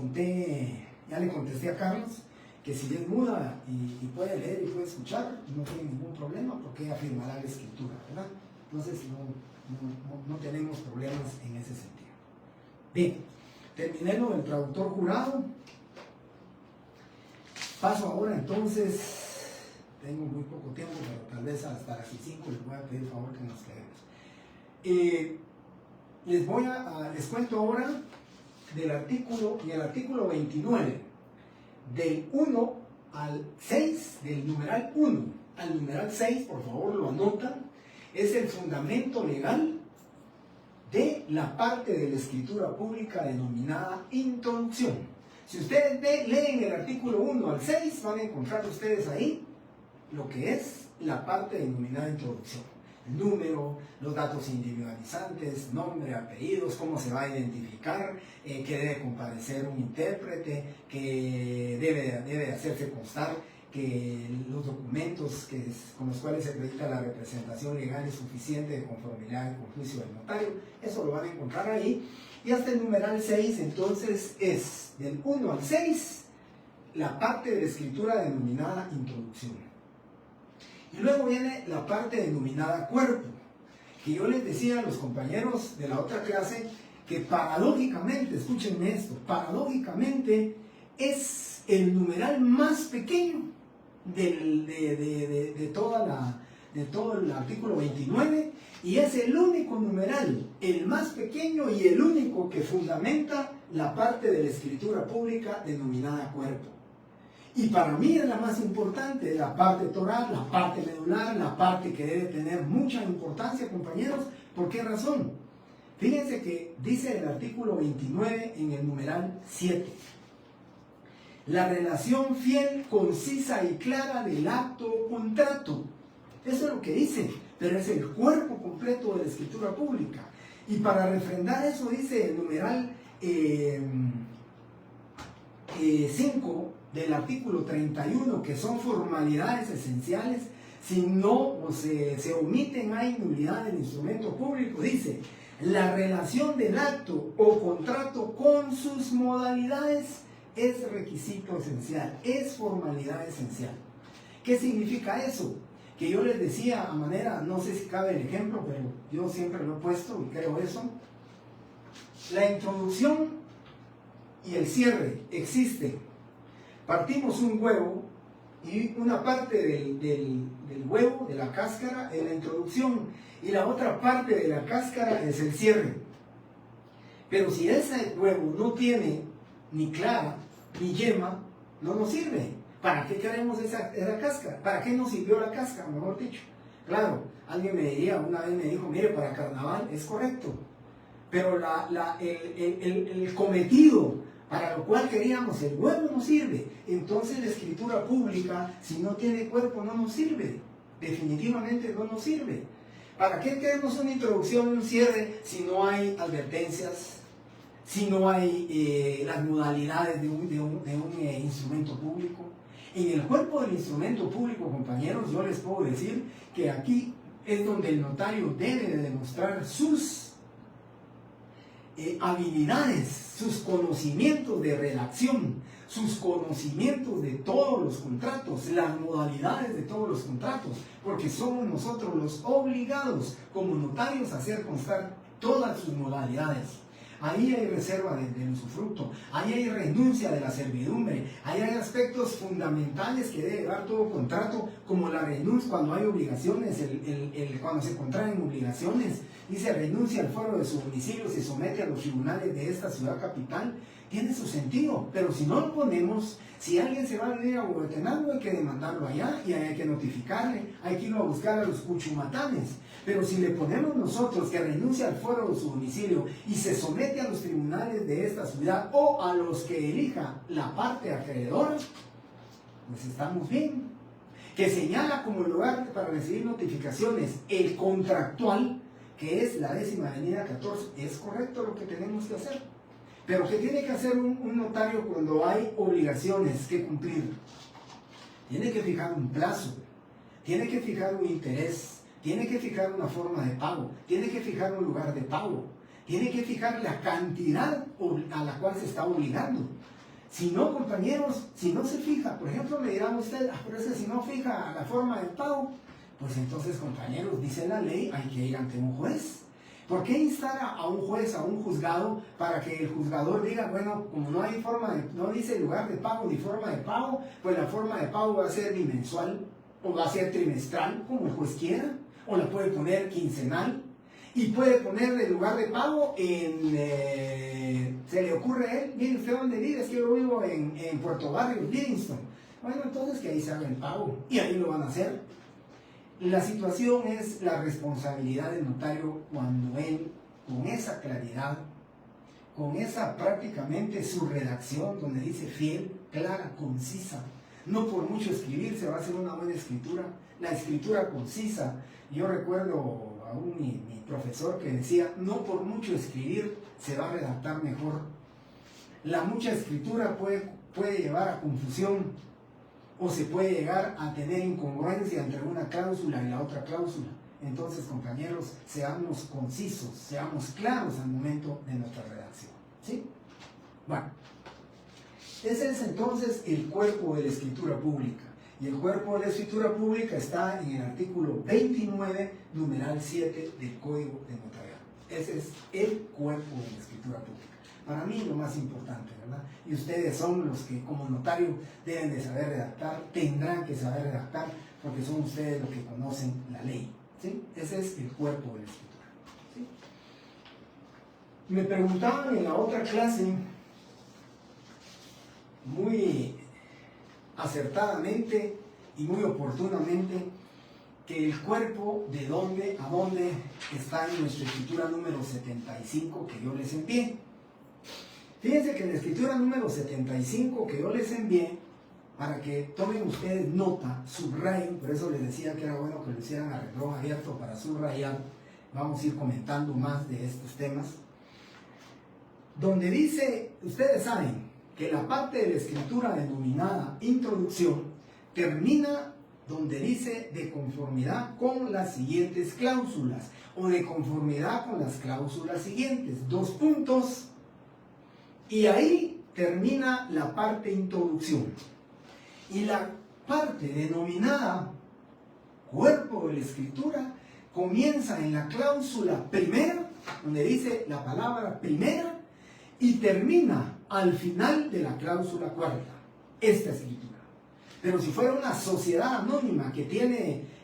contesté a Carlos que si es muda y puede leer y puede escuchar, no tiene ningún problema porque ella firmará la escritura, ¿verdad? Entonces no tenemos problemas en ese sentido. Bien, terminé lo del traductor jurado. Paso ahora entonces, tengo muy poco tiempo, pero tal vez hasta las 5 les voy a pedir el favor que nos quedemos. Les cuento ahora del artículo, y el artículo 29, del 1 al 6, del numeral 1 al numeral 6, por favor lo anotan, es el fundamento legal de la parte de la escritura pública denominada introducción. Si ustedes leen el artículo 1 al 6, van a encontrar ustedes ahí lo que es la parte denominada introducción. El número, los datos individualizantes, nombre, apellidos, cómo se va a identificar, que debe comparecer un intérprete, que debe hacerse constar que los documentos con los cuales se acredita la representación legal es suficiente de conformidad con juicio del notario. Eso lo van a encontrar ahí. Y hasta el numeral 6, entonces, es del 1 al 6 la parte de la escritura denominada introducción. Y luego viene la parte denominada cuerpo, que yo les decía a los compañeros de la otra clase que paradójicamente, escúchenme esto, paradójicamente es el numeral más pequeño de todo el artículo 29 y es el único numeral, el más pequeño y el único que fundamenta la parte de la escritura pública denominada cuerpo. Y para mí es la más importante, la parte toral, la parte medular, la parte que debe tener mucha importancia, compañeros. ¿Por qué razón? Fíjense que dice el artículo 29 en el numeral 7. La relación fiel, concisa y clara del acto o contrato. Eso es lo que dice, pero es el cuerpo completo de la escritura pública. Y para refrendar eso dice el numeral 5 del artículo 31, que son formalidades esenciales, si no se omiten hay nulidad del instrumento público. Dice, la relación del acto o contrato con sus modalidades es requisito esencial, es formalidad esencial. ¿Qué significa eso? Que yo les decía a manera, no sé si cabe el ejemplo, pero yo siempre lo he puesto y creo eso. La introducción y el cierre existen. Partimos un huevo y una parte del huevo, de la cáscara, es la introducción y la otra parte de la cáscara es el cierre. Pero si ese huevo no tiene ni clara ni yema, no nos sirve. ¿Para qué queremos esa cáscara? ¿Para qué nos sirvió la cáscara, mejor dicho? Claro, alguien me diría, una vez me dijo, mire, para carnaval es correcto, pero el cometido para lo cual queríamos el huevo no sirve. Entonces la escritura pública, si no tiene cuerpo, no nos sirve. Definitivamente no nos sirve. ¿Para qué queremos una introducción y un cierre si no hay advertencias, si no hay las modalidades de un instrumento público? En el cuerpo del instrumento público, compañeros, yo les puedo decir que aquí es donde el notario debe de demostrar sus habilidades, sus conocimientos de redacción, sus conocimientos de todos los contratos, las modalidades de todos los contratos, porque somos nosotros los obligados como notarios a hacer constar todas sus modalidades. Ahí hay reserva del usufructo, ahí hay renuncia de la servidumbre, ahí hay aspectos fundamentales que debe dar todo contrato, como la renuncia cuando hay obligaciones, cuando se contraen obligaciones, dice renuncia al foro de su domicilio, se somete a los tribunales de esta ciudad capital, tiene su sentido, pero si no lo ponemos, si alguien se va a vivir a Huehuetenango hay que demandarlo allá y hay que notificarle, hay que ir a buscar a los cuchumatanes. Pero si le ponemos nosotros que renuncia al foro de su domicilio y se somete a los tribunales de esta ciudad o a los que elija la parte acreedora, pues estamos bien. Que señala como lugar para recibir notificaciones el contractual, que es la 10ª Avenida 14, es correcto lo que tenemos que hacer. Pero ¿qué tiene que hacer un notario cuando hay obligaciones que cumplir? Tiene que fijar un plazo, tiene que fijar un interés, tiene que fijar una forma de pago, tiene que fijar un lugar de pago, tiene que fijar la cantidad a la cual se está obligando. Si no, compañeros, si no se fija, por ejemplo, me dirán ustedes, pero es que si no fija la forma de pago, pues entonces, compañeros, dice la ley, hay que ir ante un juez. ¿Por qué instar a un juez, a un juzgado, para que el juzgador diga, bueno, como no hay no dice lugar de pago ni forma de pago, pues la forma de pago va a ser bimensual o va a ser trimestral, como el juez quiera, o la puede poner quincenal, y puede poner el lugar de pago se le ocurre a él, mire, ¿usted dónde vive? Es que yo vivo en Puerto Barrio, Livingston. Bueno, entonces que ahí se haga el pago, y ahí lo van a hacer. La situación es la responsabilidad del notario cuando él, con esa claridad, con esa prácticamente su redacción, donde dice fiel, clara, concisa, no por mucho escribir se va a hacer una buena escritura, la escritura concisa. Yo recuerdo a mi profesor que decía, no por mucho escribir se va a redactar mejor. La mucha escritura puede llevar a confusión, o se puede llegar a tener incongruencia entre una cláusula y la otra cláusula. Entonces, compañeros, seamos concisos, seamos claros al momento de nuestra redacción. ¿Sí? Bueno, ese es entonces el cuerpo de la escritura pública. Y el cuerpo de la escritura pública está en el artículo 29, numeral 7 del Código de Notariado. Ese es el cuerpo de la escritura pública. Para mí lo más importante, ¿verdad? Y ustedes son los que como notario deben de saber redactar, tendrán que saber redactar, porque son ustedes los que conocen la ley. ¿Sí? Ese es el cuerpo de la escritura. ¿Sí? Me preguntaban en la otra clase, muy acertadamente y muy oportunamente, que el cuerpo de dónde a dónde está en nuestra escritura número 75 que yo les envié. Fíjense que en la escritura número 75 que yo les envié, para que tomen ustedes nota, subrayen, por eso les decía que era bueno que lo hicieran a renglón abierto para subrayar, vamos a ir comentando más de estos temas, donde dice, ustedes saben que la parte de la escritura denominada introducción termina donde dice de conformidad con las siguientes cláusulas, o de conformidad con las cláusulas siguientes, dos puntos. Y ahí termina la parte introducción. Y la parte denominada cuerpo de la escritura comienza en la cláusula primera, donde dice la palabra primera, y termina al final de la cláusula cuarta, esta escritura. Pero si fuera una sociedad anónima que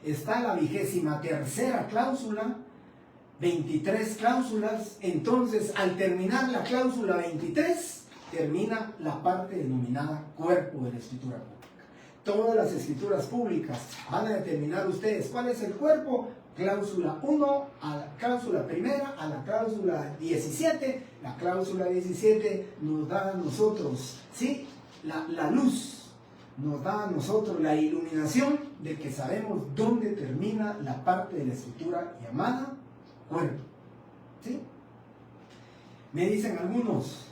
está la 23ª cláusula, 23 cláusulas, entonces al terminar la cláusula 23, termina la parte denominada cuerpo de la escritura pública. Todas las escrituras públicas van a determinar ustedes cuál es el cuerpo, cláusula 1 a la cláusula primera, a la cláusula 17, la cláusula 17 nos da a nosotros, ¿sí?, la luz, nos da a nosotros la iluminación de que sabemos dónde termina la parte de la escritura llamada cuerpo. ¿Sí? Me dicen algunos,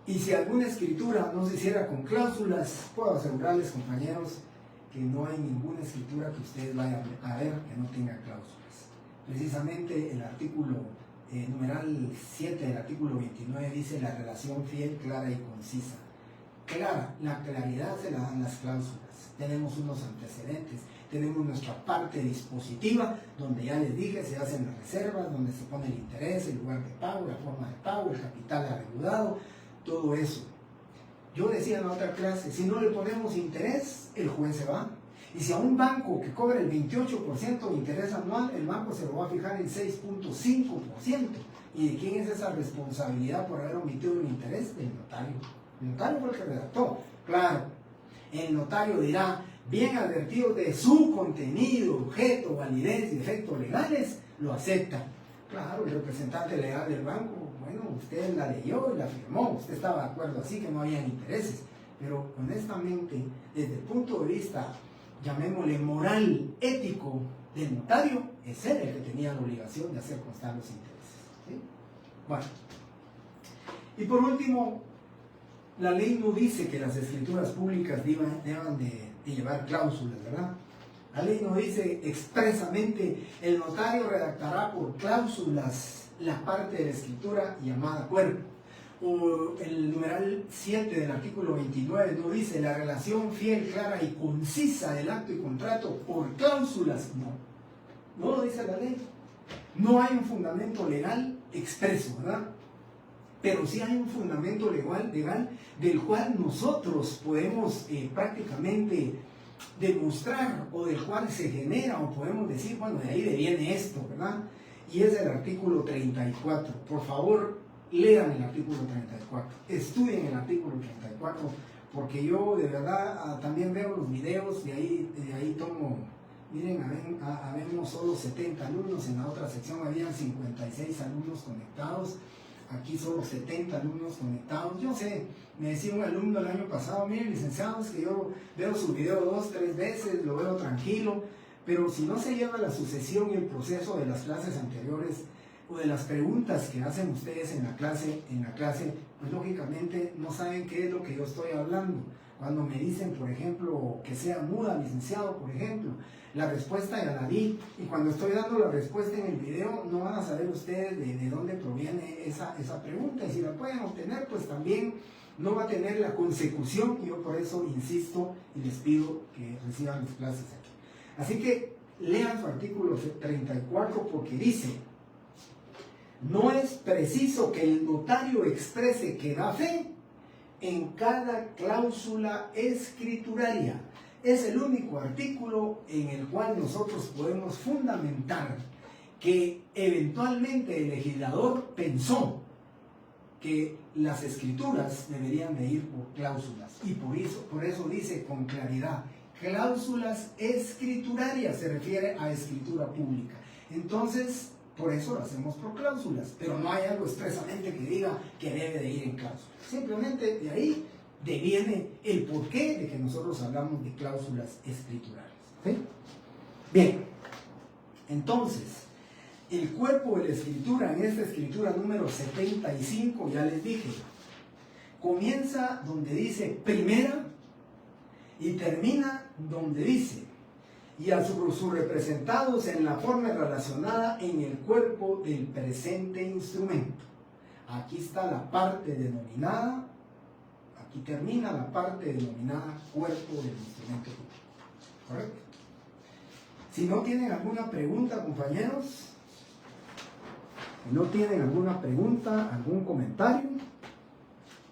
y si alguna escritura no se hiciera con cláusulas, puedo asegurarles, compañeros, que no hay ninguna escritura que ustedes vayan a ver que no tenga cláusulas. Precisamente el artículo numeral 7 del artículo 29 dice la relación fiel, clara y concisa. Clara, la claridad se la dan las cláusulas. Tenemos unos antecedentes, tenemos nuestra parte dispositiva, donde ya les dije, se hacen las reservas, donde se pone el interés, el lugar de pago, la forma de pago, el capital adeudado, todo eso. Yo decía en la otra clase, si no le ponemos interés, el juez se va. Y si a un banco que cobra el 28% de interés anual, el banco se lo va a fijar en 6.5%. ¿Y de quién es esa responsabilidad por haber omitido el interés? Del notario. El notario fue el que redactó. Claro, el notario dirá, bien advertido de su contenido, objeto, validez y efectos legales, lo acepta. Claro, el representante legal del banco, bueno, usted la leyó y la firmó, usted estaba de acuerdo, así que no había intereses. Pero honestamente, desde el punto de vista, llamémosle moral, ético del notario, es él el que tenía la obligación de hacer constar los intereses. ¿Sí? Bueno, y por último, la ley no dice que las escrituras públicas deban de llevar cláusulas, ¿verdad? La ley no dice expresamente, el notario redactará por cláusulas la parte de la escritura llamada cuerpo. O el numeral 7 del artículo 29 no dice la relación fiel, clara y concisa del acto y contrato por cláusulas. No lo dice la ley. No hay un fundamento legal expreso, ¿verdad? Pero sí hay un fundamento legal del cual nosotros podemos prácticamente demostrar, o del cual se genera, o podemos decir, bueno, de ahí viene esto, ¿verdad? Y es el artículo 34. Por favor, lean el artículo 34, estudien el artículo 34, porque yo de verdad también veo los videos, de ahí tomo Miren, habemos solo 70 alumnos, en la otra sección habían 56 alumnos conectados, aquí solo 70 alumnos conectados. Yo sé, me decía un alumno el año pasado, miren licenciado, es que yo veo su video 2, 3 veces, lo veo tranquilo, pero si no se lleva la sucesión y el proceso de las clases anteriores o de las preguntas que hacen ustedes en la clase, pues lógicamente no saben qué es lo que yo estoy hablando. Cuando me dicen, por ejemplo, que sea muda, licenciado, por ejemplo, la respuesta ya la di, y cuando estoy dando la respuesta en el video no van a saber ustedes de dónde proviene esa pregunta, y si la pueden obtener, pues también no va a tener la consecución, y yo por eso insisto y les pido que reciban mis clases aquí. Así que lean su artículo 34 porque dice: no es preciso que el notario exprese que da fe en cada cláusula escrituraria. Es el único artículo en el cual nosotros podemos fundamentar que eventualmente el legislador pensó que las escrituras deberían de ir por cláusulas, y por eso dice con claridad, cláusulas escriturarias, se refiere a escritura pública. Entonces, por eso lo hacemos por cláusulas, pero no hay algo expresamente que diga que debe de ir en cláusulas. Simplemente de ahí deviene el porqué de que nosotros hablamos de cláusulas escriturales. ¿Sí? Bien, entonces, el cuerpo de la escritura, en esta escritura número 75, ya les dije, comienza donde dice primera y termina donde dice: y a sus representados en la forma relacionada en el cuerpo del presente instrumento. Aquí está la parte denominada, aquí termina la parte denominada cuerpo del instrumento público. ¿Correcto? Si no tienen alguna pregunta, compañeros, si no tienen alguna pregunta, algún comentario,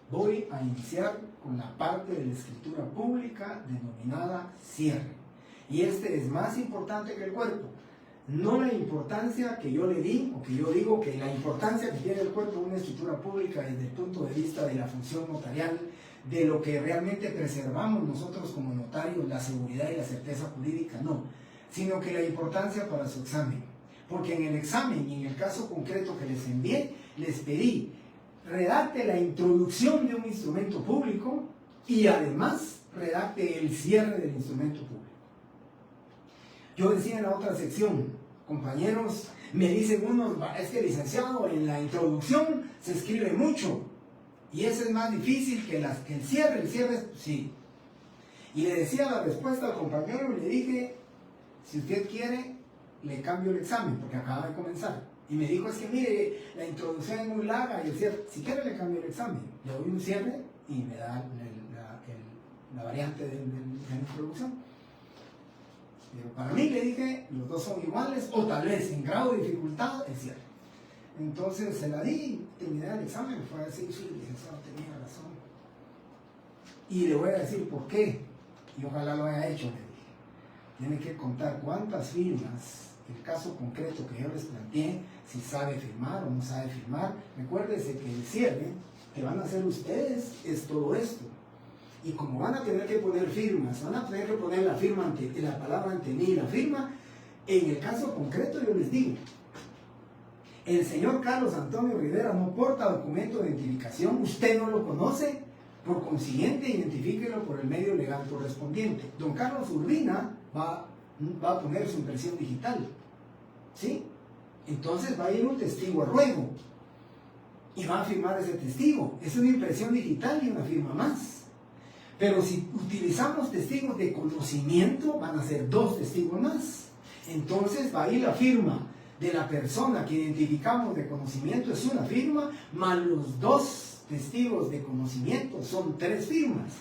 voy a iniciar con la parte de la escritura pública denominada cierre. Y este es más importante que el cuerpo. No la importancia que yo le di, o que yo digo que la importancia que tiene el cuerpo de una escritura pública desde el punto de vista de la función notarial, de lo que realmente preservamos nosotros como notarios, la seguridad y la certeza jurídica, no. Sino que la importancia para su examen. Porque en el examen, y en el caso concreto que les envié, les pedí: redacte la introducción de un instrumento público y además redacte el cierre del instrumento público. Yo decía en la otra sección, compañeros, me dicen unos, es que licenciado, en la introducción se escribe mucho y eso es más difícil que el cierre. El cierre, sí. Y le decía la respuesta al compañero y le dije: si usted quiere, le cambio el examen porque acaba de comenzar. Y me dijo: es que mire, la introducción es muy larga y el cierre, si quiere le cambio el examen. Le doy un cierre y me da la variante de la introducción. Pero para mí, le dije, los dos son iguales, o tal vez en grado de dificultad el cierre. Entonces se la di, terminé el examen, me fue a decir: sí, el licenciado tenía razón. Y le voy a decir por qué, y ojalá lo haya hecho, le dije. Tiene que contar cuántas firmas, el caso concreto que yo les planteé, si sabe firmar o no sabe firmar. Recuérdese que el cierre que van a hacer ustedes es todo esto. Y como van a tener que poner firmas, van a tener que poner la firma ante la palabra ante mí, la firma, en el caso concreto yo les digo: el señor Carlos Antonio Rivera no porta documento de identificación, usted no lo conoce, por consiguiente identifíquelo por el medio legal correspondiente. Don Carlos Urbina va a poner su impresión digital, ¿sí? Entonces va a ir un testigo a ruego y va a firmar ese testigo. Es una impresión digital y una firma más. Pero si utilizamos testigos de conocimiento, van a ser 2 testigos más. Entonces va a ir la firma de la persona que identificamos de conocimiento, es una firma, más los 2 testigos de conocimiento, son 3 firmas.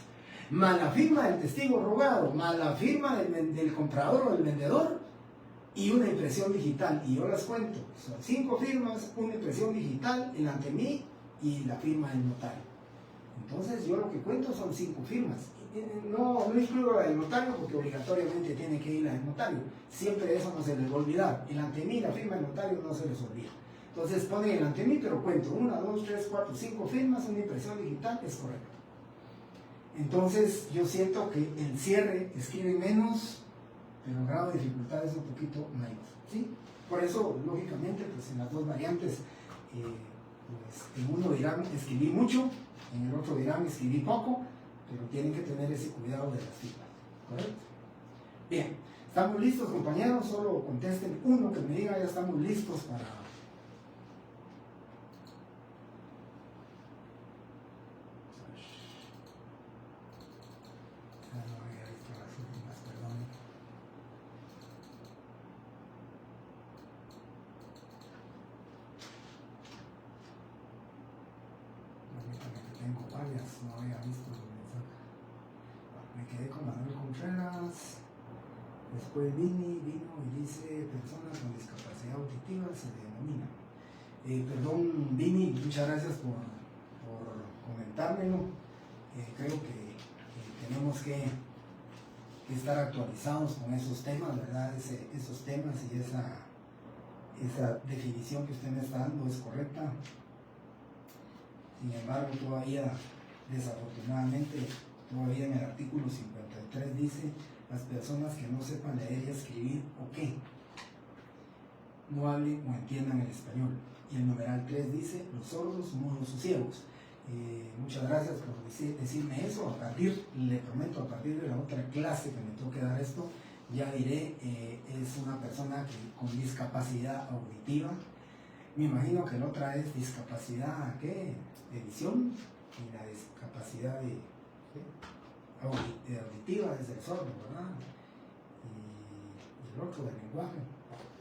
Más la firma del testigo rogado, más la firma del comprador o del vendedor, y una impresión digital. Y yo las cuento, son 5 firmas, una impresión digital, el ante mí y la firma del notario. Entonces yo lo que cuento son 5 firmas. No incluyo la del notario porque obligatoriamente tiene que ir la del notario. Siempre eso no se les va a olvidar. El ante mí, la firma del notario no se les olvida. Entonces ponen el ante mí, pero cuento 1, 2, 3, 4, 5 firmas, una impresión digital, es correcto. Entonces yo siento que el cierre escribe menos pero el grado de dificultad es un poquito mayor, ¿sí? Por eso, lógicamente, pues en las dos variantes, pues en uno dirán escribí mucho, en el otro dirán escribí poco, pero tienen que tener ese cuidado de las cifras, ¿correcto? Bien, ¿estamos listos, compañeros? Solo contesten uno que me diga, ya estamos listos para... Tengo varias, no había visto los mensajes. Me quedé con Manuel Contreras. Después vino y dice personas con discapacidad auditiva se denomina. Perdón, Vini, muchas gracias por comentármelo. Creo que tenemos que estar actualizados con esos temas, ¿verdad? Esos temas y esa definición que usted me está dando es correcta. Sin embargo, todavía, desafortunadamente, todavía en el artículo 53 dice las personas que no sepan leer y escribir o que no hablen o entiendan el español. Y el numeral 3 dice los sordos, mudos o ciegos. Muchas gracias por decirme eso. Le prometo, a partir de la otra clase que me toque dar esto, ya diré, es una persona con discapacidad auditiva. Me imagino que la otra es discapacidad, ¿qué? De visión, y la discapacidad auditiva es el sordo, ¿verdad? Y el otro del lenguaje.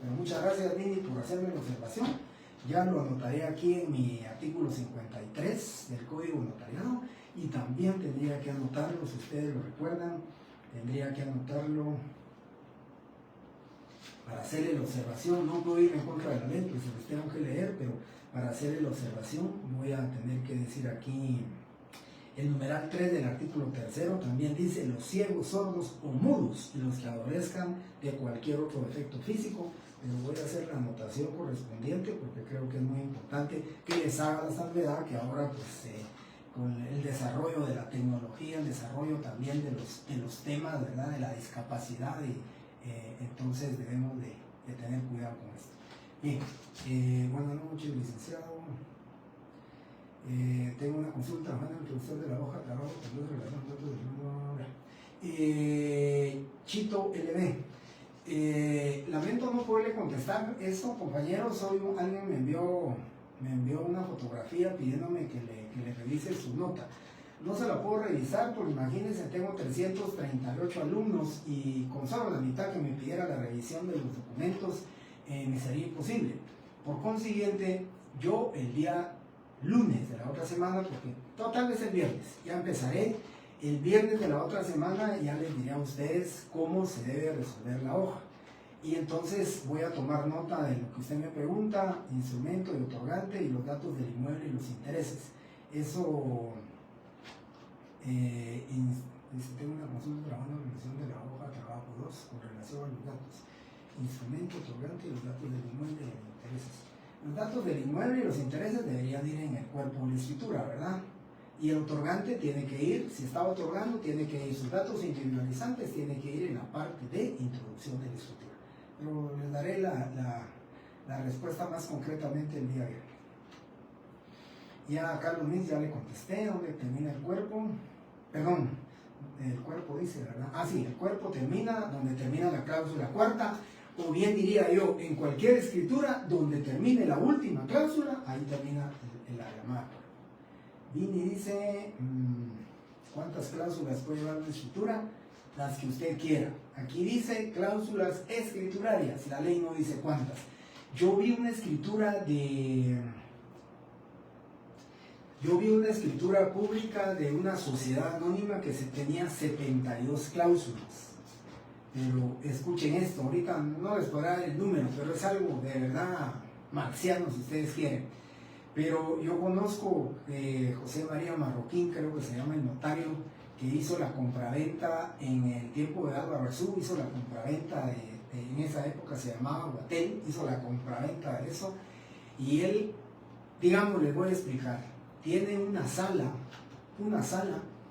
Pero muchas gracias, Vini, por hacerme la observación. Ya lo anotaré aquí en mi artículo 53 del Código Notariado, y también tendría que anotarlo, si ustedes lo recuerdan, tendría que anotarlo para hacerle la observación. No puedo ir en contra de la ley, pues se los tengo que leer, pero para hacerle la observación voy a tener que decir aquí el numeral 3 del artículo 3. También dice los ciegos, sordos o mudos y los que adolezcan de cualquier otro defecto físico. Pero voy a hacer la anotación correspondiente porque creo que es muy importante que les haga la salvedad que ahora pues con el desarrollo de la tecnología, el desarrollo también de los temas, ¿verdad?, de la discapacidad, entonces debemos de tener cuidado con esto. Bien, buenas noches, licenciado. Tengo una consulta, el profesor de la hoja de trabajo con Chito LB. Lamento no poderle contestar eso, compañeros. Hoy alguien me envió una fotografía pidiéndome que le revise su nota. No se la puedo revisar porque imagínense, tengo 338 alumnos y con solo la mitad que me pidiera la revisión de los documentos me sería imposible. Por consiguiente, yo el día lunes de la otra semana, porque tal vez el viernes, ya empezaré. El viernes de la otra semana ya les diré a ustedes cómo se debe resolver la hoja. Y entonces voy a tomar nota de lo que usted me pregunta, instrumento y otorgante y los datos del inmueble y los intereses. Eso, tengo una consulta trabajando en relación de la hoja trabajo 2 con relación a los datos. Instrumento, otorgante y los datos del inmueble y los intereses. Los datos del inmueble y los intereses deberían ir en el cuerpo de la escritura, ¿verdad? Y el otorgante tiene que ir, si está otorgando, tiene que ir, sus datos individualizantes tiene que ir en la parte de introducción de la escritura. Pero les daré la respuesta más concretamente el día viernes. Ya a Carlos Mins ya le contesté dónde termina el cuerpo. Perdón, el cuerpo dice, ¿verdad? Ah, sí, el cuerpo termina donde termina la cláusula cuarta, o bien diría yo, en cualquier escritura donde termine la última cláusula, ahí termina la llamada. Vini dice, ¿cuántas cláusulas puede llevar una escritura? Las que usted quiera. Aquí dice cláusulas escriturarias, la ley no dice cuántas. Yo vi una escritura pública de una sociedad anónima que tenía 72 cláusulas. Pero escuchen esto, ahorita no les podrá dar el número, pero es algo de verdad marciano si ustedes quieren. Pero yo conozco José María Marroquín, creo que se llama el notario, que hizo la compraventa en el tiempo de Álvaro Arzú, hizo la compraventa en esa época se llamaba Guatel, hizo la compraventa de eso, y él, digamos, les voy a explicar, tiene una sala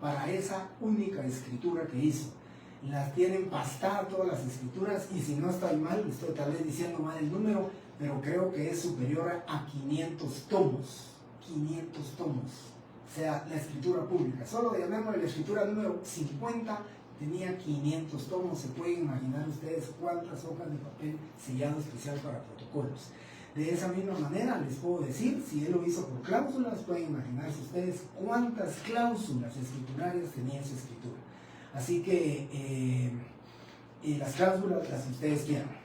para esa única escritura que hizo. las tienen pastadas todas las escrituras, y si no estoy mal, estoy tal vez diciendo mal el número, pero creo que es superior a 500 tomos. 500 tomos. O sea, la escritura pública. Solo llamémosle la escritura número 50, tenía 500 tomos. Se pueden imaginar ustedes cuántas hojas de papel sellado especial para protocolos. De esa misma manera les puedo decir, si él lo hizo por cláusulas, pueden imaginarse ustedes cuántas cláusulas escriturarias tenía su escritura. Así que las cláusulas las que ustedes quieran.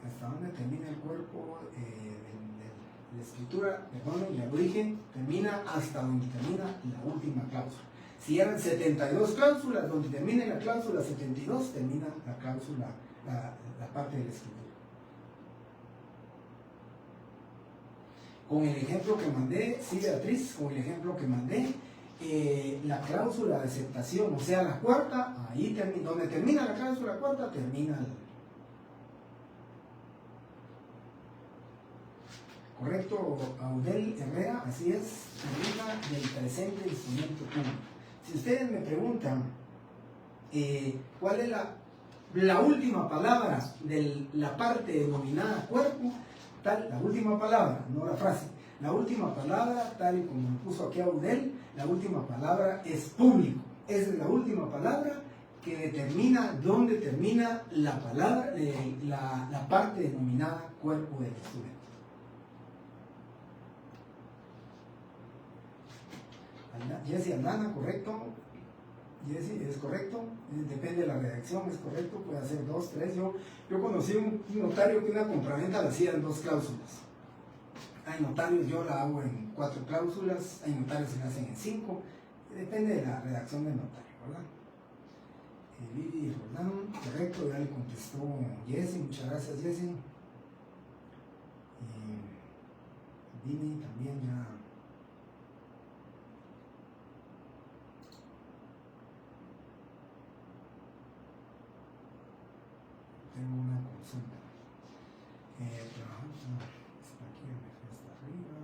Hasta dónde termina el cuerpo de la escritura, perdón, ya lo dije, termina hasta donde termina la última cláusula. Si eran 72 cláusulas, donde termine la cláusula 72, termina la cláusula, la parte de la escritura. Con el ejemplo que mandé, sí, Beatriz, con el ejemplo que mandé, la cláusula de aceptación, o sea, la cuarta, ahí termina, donde termina la cláusula cuarta, termina el... Correcto, Audel Herrera, así es, termina del presente instrumento público. Si ustedes me preguntan cuál es la última palabra de la parte denominada cuerpo, tal, la última palabra, no la frase, la última palabra, tal y como me puso aquí Audel, la última palabra es público. Esa es la última palabra que determina dónde termina la palabra, la parte denominada cuerpo del instrumento. Jessy Aldana, correcto. Jessy, es correcto. Depende de la redacción, es correcto. Puede ser 2, 3. Yo conocí un notario que una compraventa la hacía en 2 cláusulas. Hay notarios, yo la hago en 4 cláusulas. Hay notarios que la hacen en 5. Depende de la redacción del notario, ¿verdad? Vivi Roldán, correcto. Ya le contestó Jessy. Muchas gracias, Jessy. Dini también ya. Tengo una consulta. Está aquí, está arriba.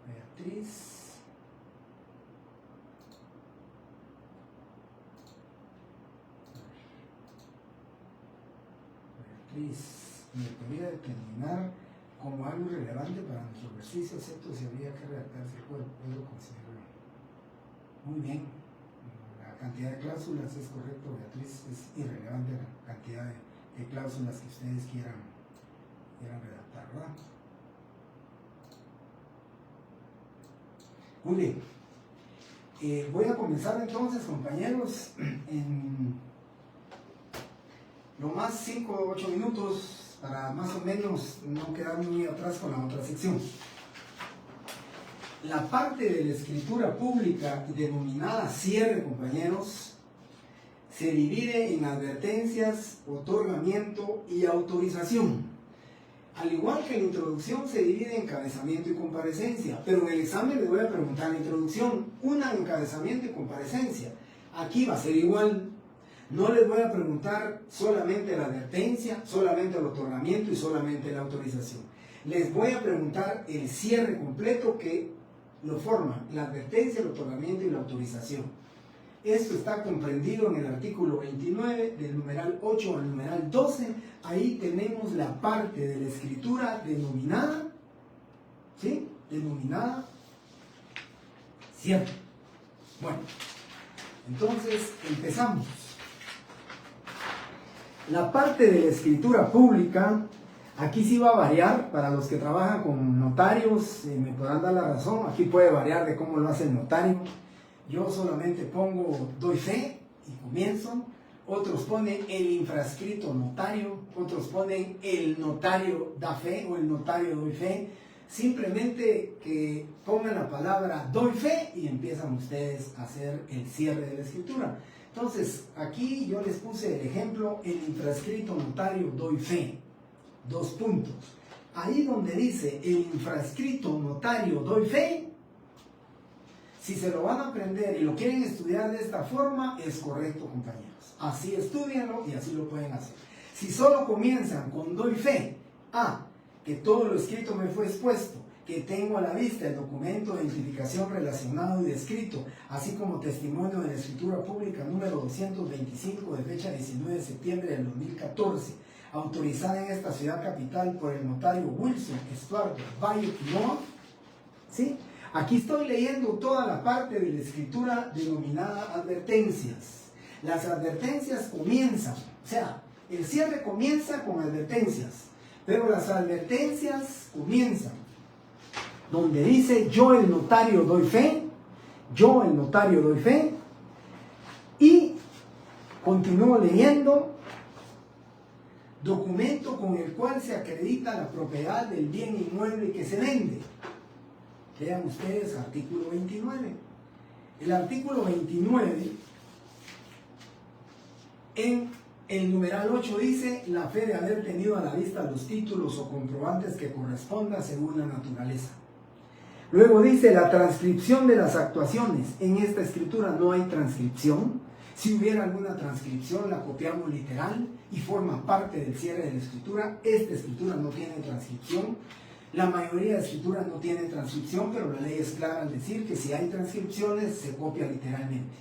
Beatriz. Beatriz, ¿me podría determinar como algo relevante para nuestro ejercicio, excepto si habría que redactarse el cuerpo? Puedo considerarlo. Muy bien. La cantidad de cláusulas es correcto, Beatriz, es irrelevante la cantidad de cláusulas que ustedes quieran redactar, ¿verdad? Muy bien. Voy a comenzar entonces, compañeros, en lo más 5 o 8 minutos para más o menos no quedar muy atrás con la otra sección. La parte de la escritura pública denominada cierre, compañeros, se divide en advertencias, otorgamiento y autorización. Al igual que la introducción se divide en encabezamiento y comparecencia, pero en el examen les voy a preguntar la introducción, una encabezamiento y comparecencia. Aquí va a ser igual. No les voy a preguntar solamente la advertencia, solamente el otorgamiento y solamente la autorización. Les voy a preguntar el cierre completo que lo forman la advertencia, el otorgamiento y la autorización. Esto está comprendido en el artículo 29 del numeral 8 al numeral 12. Ahí tenemos la parte de la escritura denominada, ¿sí? Denominada cierre. Bueno, entonces empezamos. La parte de la escritura pública, aquí sí va a variar. Para los que trabajan con notarios, me podrán dar la razón. Aquí puede variar de cómo lo hace el notario. Yo solamente pongo doy fe y comienzo. Otros ponen el infrascrito notario. Otros ponen el notario da fe o el notario doy fe. Simplemente que pongan la palabra doy fe y empiezan ustedes a hacer el cierre de la escritura. Entonces, aquí yo les puse el ejemplo, el infrascrito notario doy fe. 2 puntos. Ahí donde dice el infrascrito notario doy fe, si se lo van a aprender y lo quieren estudiar de esta forma, es correcto, compañeros. Así estudianlo y así lo pueden hacer. Si solo comienzan con doy fe, que todo lo escrito me fue expuesto, que tengo a la vista el documento de identificación relacionado y descrito, así como testimonio de la escritura pública número 225 de fecha 19 de septiembre del 2014, autorizada en esta ciudad capital por el notario Wilson Estuardo Valle Quiroga, ¿sí? Aquí estoy leyendo toda la parte de la escritura denominada advertencias. Las advertencias comienzan, o sea, el cierre comienza con advertencias, pero las advertencias comienzan donde dice yo el notario doy fe, yo el notario doy fe, y continúo leyendo, documento con el cual se acredita la propiedad del bien inmueble que se vende. Vean ustedes artículo 29. El artículo 29 en el numeral 8 dice la fe de haber tenido a la vista los títulos o comprobantes que correspondan según la naturaleza. Luego dice la transcripción de las actuaciones. En esta escritura no hay transcripción. Si hubiera alguna transcripción la copiamos literal y forma parte del cierre de la escritura. Esta escritura no tiene transcripción. La mayoría de escrituras no tienen transcripción, pero la ley es clara al decir que si hay transcripciones se copia literalmente.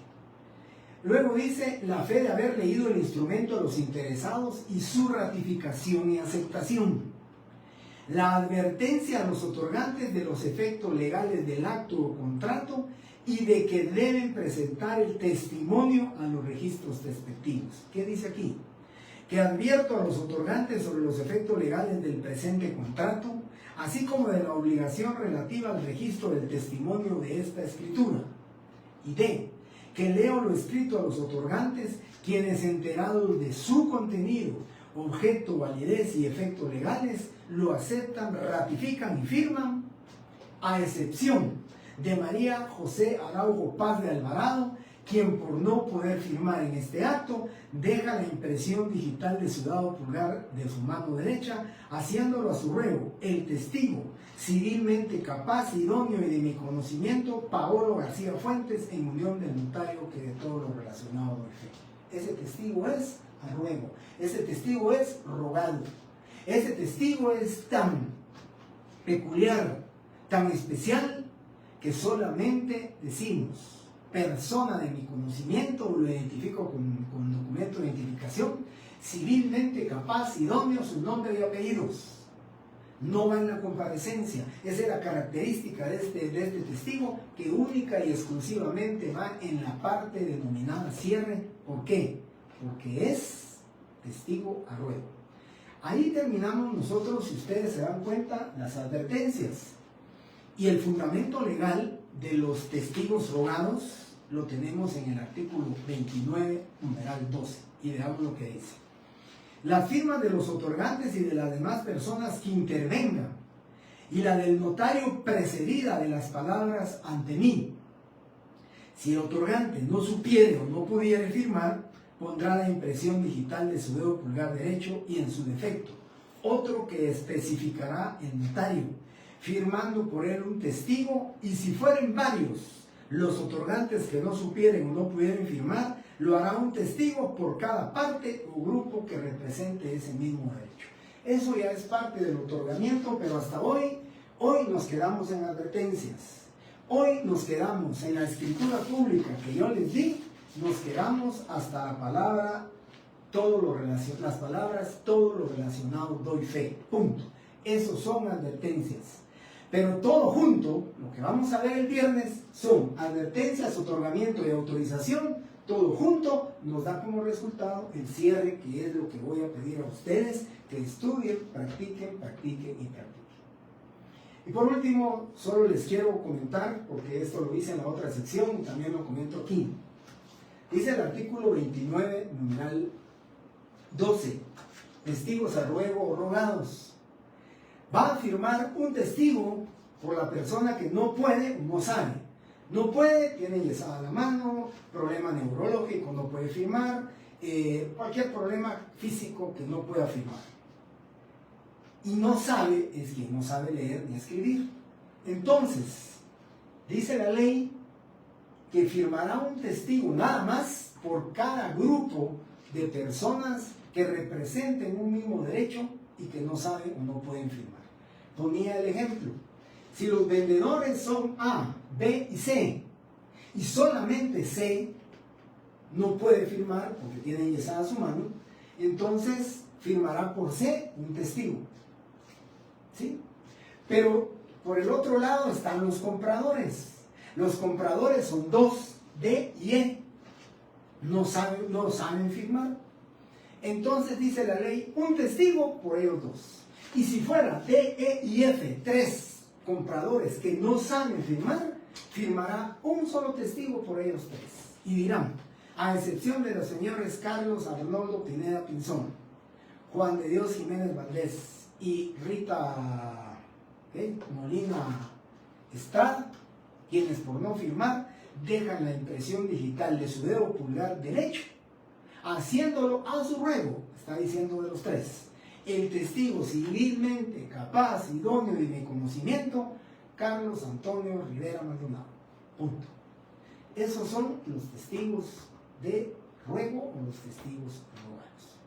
Luego dice la fe de haber leído el instrumento a los interesados y su ratificación y aceptación. La advertencia a los otorgantes de los efectos legales del acto o contrato y de que deben presentar el testimonio a los registros respectivos. ¿Qué dice aquí? Que advierto a los otorgantes sobre los efectos legales del presente contrato, así como de la obligación relativa al registro del testimonio de esta escritura. Y D, que leo lo escrito a los otorgantes, quienes enterados de su contenido, objeto, validez y efectos legales, lo aceptan, ratifican y firman, a excepción de María José Araujo Paz de Alvarado, quien por no poder firmar en este acto, deja la impresión digital de su dado pulgar de su mano derecha, haciéndolo a su ruego el testigo, civilmente capaz, idóneo y de mi conocimiento, Paolo García Fuentes, en unión del notario que de todo lo relacionado doy fe. Ese testigo es a ruego, ese testigo es rogado, ese testigo es tan peculiar, tan especial, que solamente decimos persona de mi conocimiento, lo identifico con documento de identificación, civilmente capaz, idóneo, su nombre y apellidos. No va en la comparecencia. Esa es la característica de este testigo, que única y exclusivamente va en la parte denominada cierre. ¿Por qué? Porque es testigo a ruego. Ahí terminamos nosotros, si ustedes se dan cuenta, las advertencias. Y el fundamento legal de los testigos rogados lo tenemos en el artículo 29, numeral 12. Y veamos lo que dice. Las firmas de los otorgantes y de las demás personas que intervengan, y la del notario precedida de las palabras ante mí. Si el otorgante no supiere o no pudiere firmar, pondrá la impresión digital de su dedo pulgar derecho y en su defecto otro que especificará el notario, firmando por él un testigo, y si fueren varios los otorgantes que no supieren o no pudieran firmar, lo hará un testigo por cada parte o grupo que represente ese mismo derecho. Eso ya es parte del otorgamiento, pero hasta hoy nos quedamos en advertencias. Hoy nos quedamos en la escritura pública que yo les di, nos quedamos hasta la palabra, las palabras, todo lo relacionado, doy fe, punto. Esos son advertencias. Pero todo junto, lo que vamos a ver el viernes, son advertencias, otorgamiento y autorización. Todo junto nos da como resultado el cierre, que es lo que voy a pedir a ustedes, que estudien, practiquen, practiquen y practiquen. Y por último, solo les quiero comentar, porque esto lo hice en la otra sección y también lo comento aquí. Dice el artículo 29, numeral 12, testigos a ruego o rogados. Va a firmar un testigo por la persona que no puede o no sabe. No puede, tiene yesada a la mano, problema neurológico, no puede firmar, cualquier problema físico que no pueda firmar. Y no sabe, es quien no sabe leer ni escribir. Entonces, dice la ley que firmará un testigo nada más por cada grupo de personas que representen un mismo derecho y que no saben o no pueden firmar. Ponía el ejemplo, Si los vendedores son A, B y C, y solamente C no puede firmar porque tiene enyesada su mano, entonces firmará por C un testigo. ¿Sí? Pero por el otro lado están los compradores. Los compradores son 2, D y E. No saben firmar. Entonces dice la ley, un testigo por ellos 2. Y si fuera D, E y F, 3 compradores que no saben firmar, firmará un solo testigo por ellos 3. Y dirán, a excepción de los señores Carlos Arnoldo Pineda Pinzón, Juan de Dios Jiménez Valdés y Rita Molina Estrada, quienes por no firmar dejan la impresión digital de su dedo pulgar derecho, haciéndolo a su ruego, está diciendo de los 3, el testigo civilmente capaz, idóneo y de conocimiento, Carlos Antonio Rivera Maldonado. Punto. Esos son los testigos de ruego o los testigos rogados.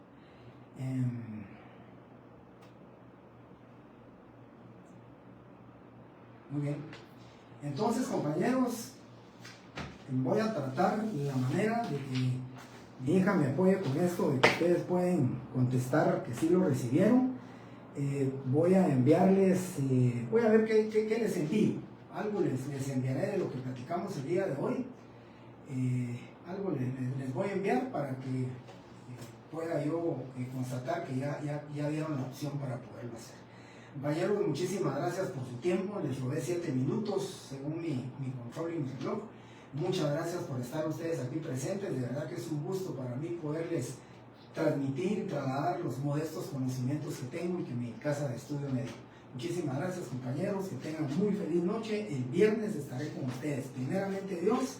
Muy bien. Entonces, compañeros, voy a tratar la manera de que mi hija me apoye con esto, de que ustedes pueden contestar que sí lo recibieron. Voy a enviarles, voy a ver qué les envío. Algo les enviaré de lo que platicamos el día de hoy. Algo les voy a enviar para que pueda yo constatar que ya dieron la opción para poderlo hacer. Compañeros, muchísimas gracias por su tiempo. Les robé 7 minutos según mi control y mi reloj. Muchas gracias por estar ustedes aquí presentes. De verdad que es un gusto para mí poderles transmitir y trasladar los modestos conocimientos que tengo y que mi casa de estudio me dio. Muchísimas gracias, compañeros. Que tengan muy feliz noche. El viernes estaré con ustedes. Primeramente Dios,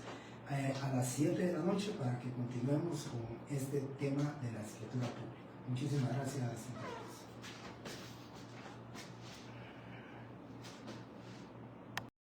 a las 7 de la noche para que continuemos con este tema de la escritura pública. Muchísimas gracias.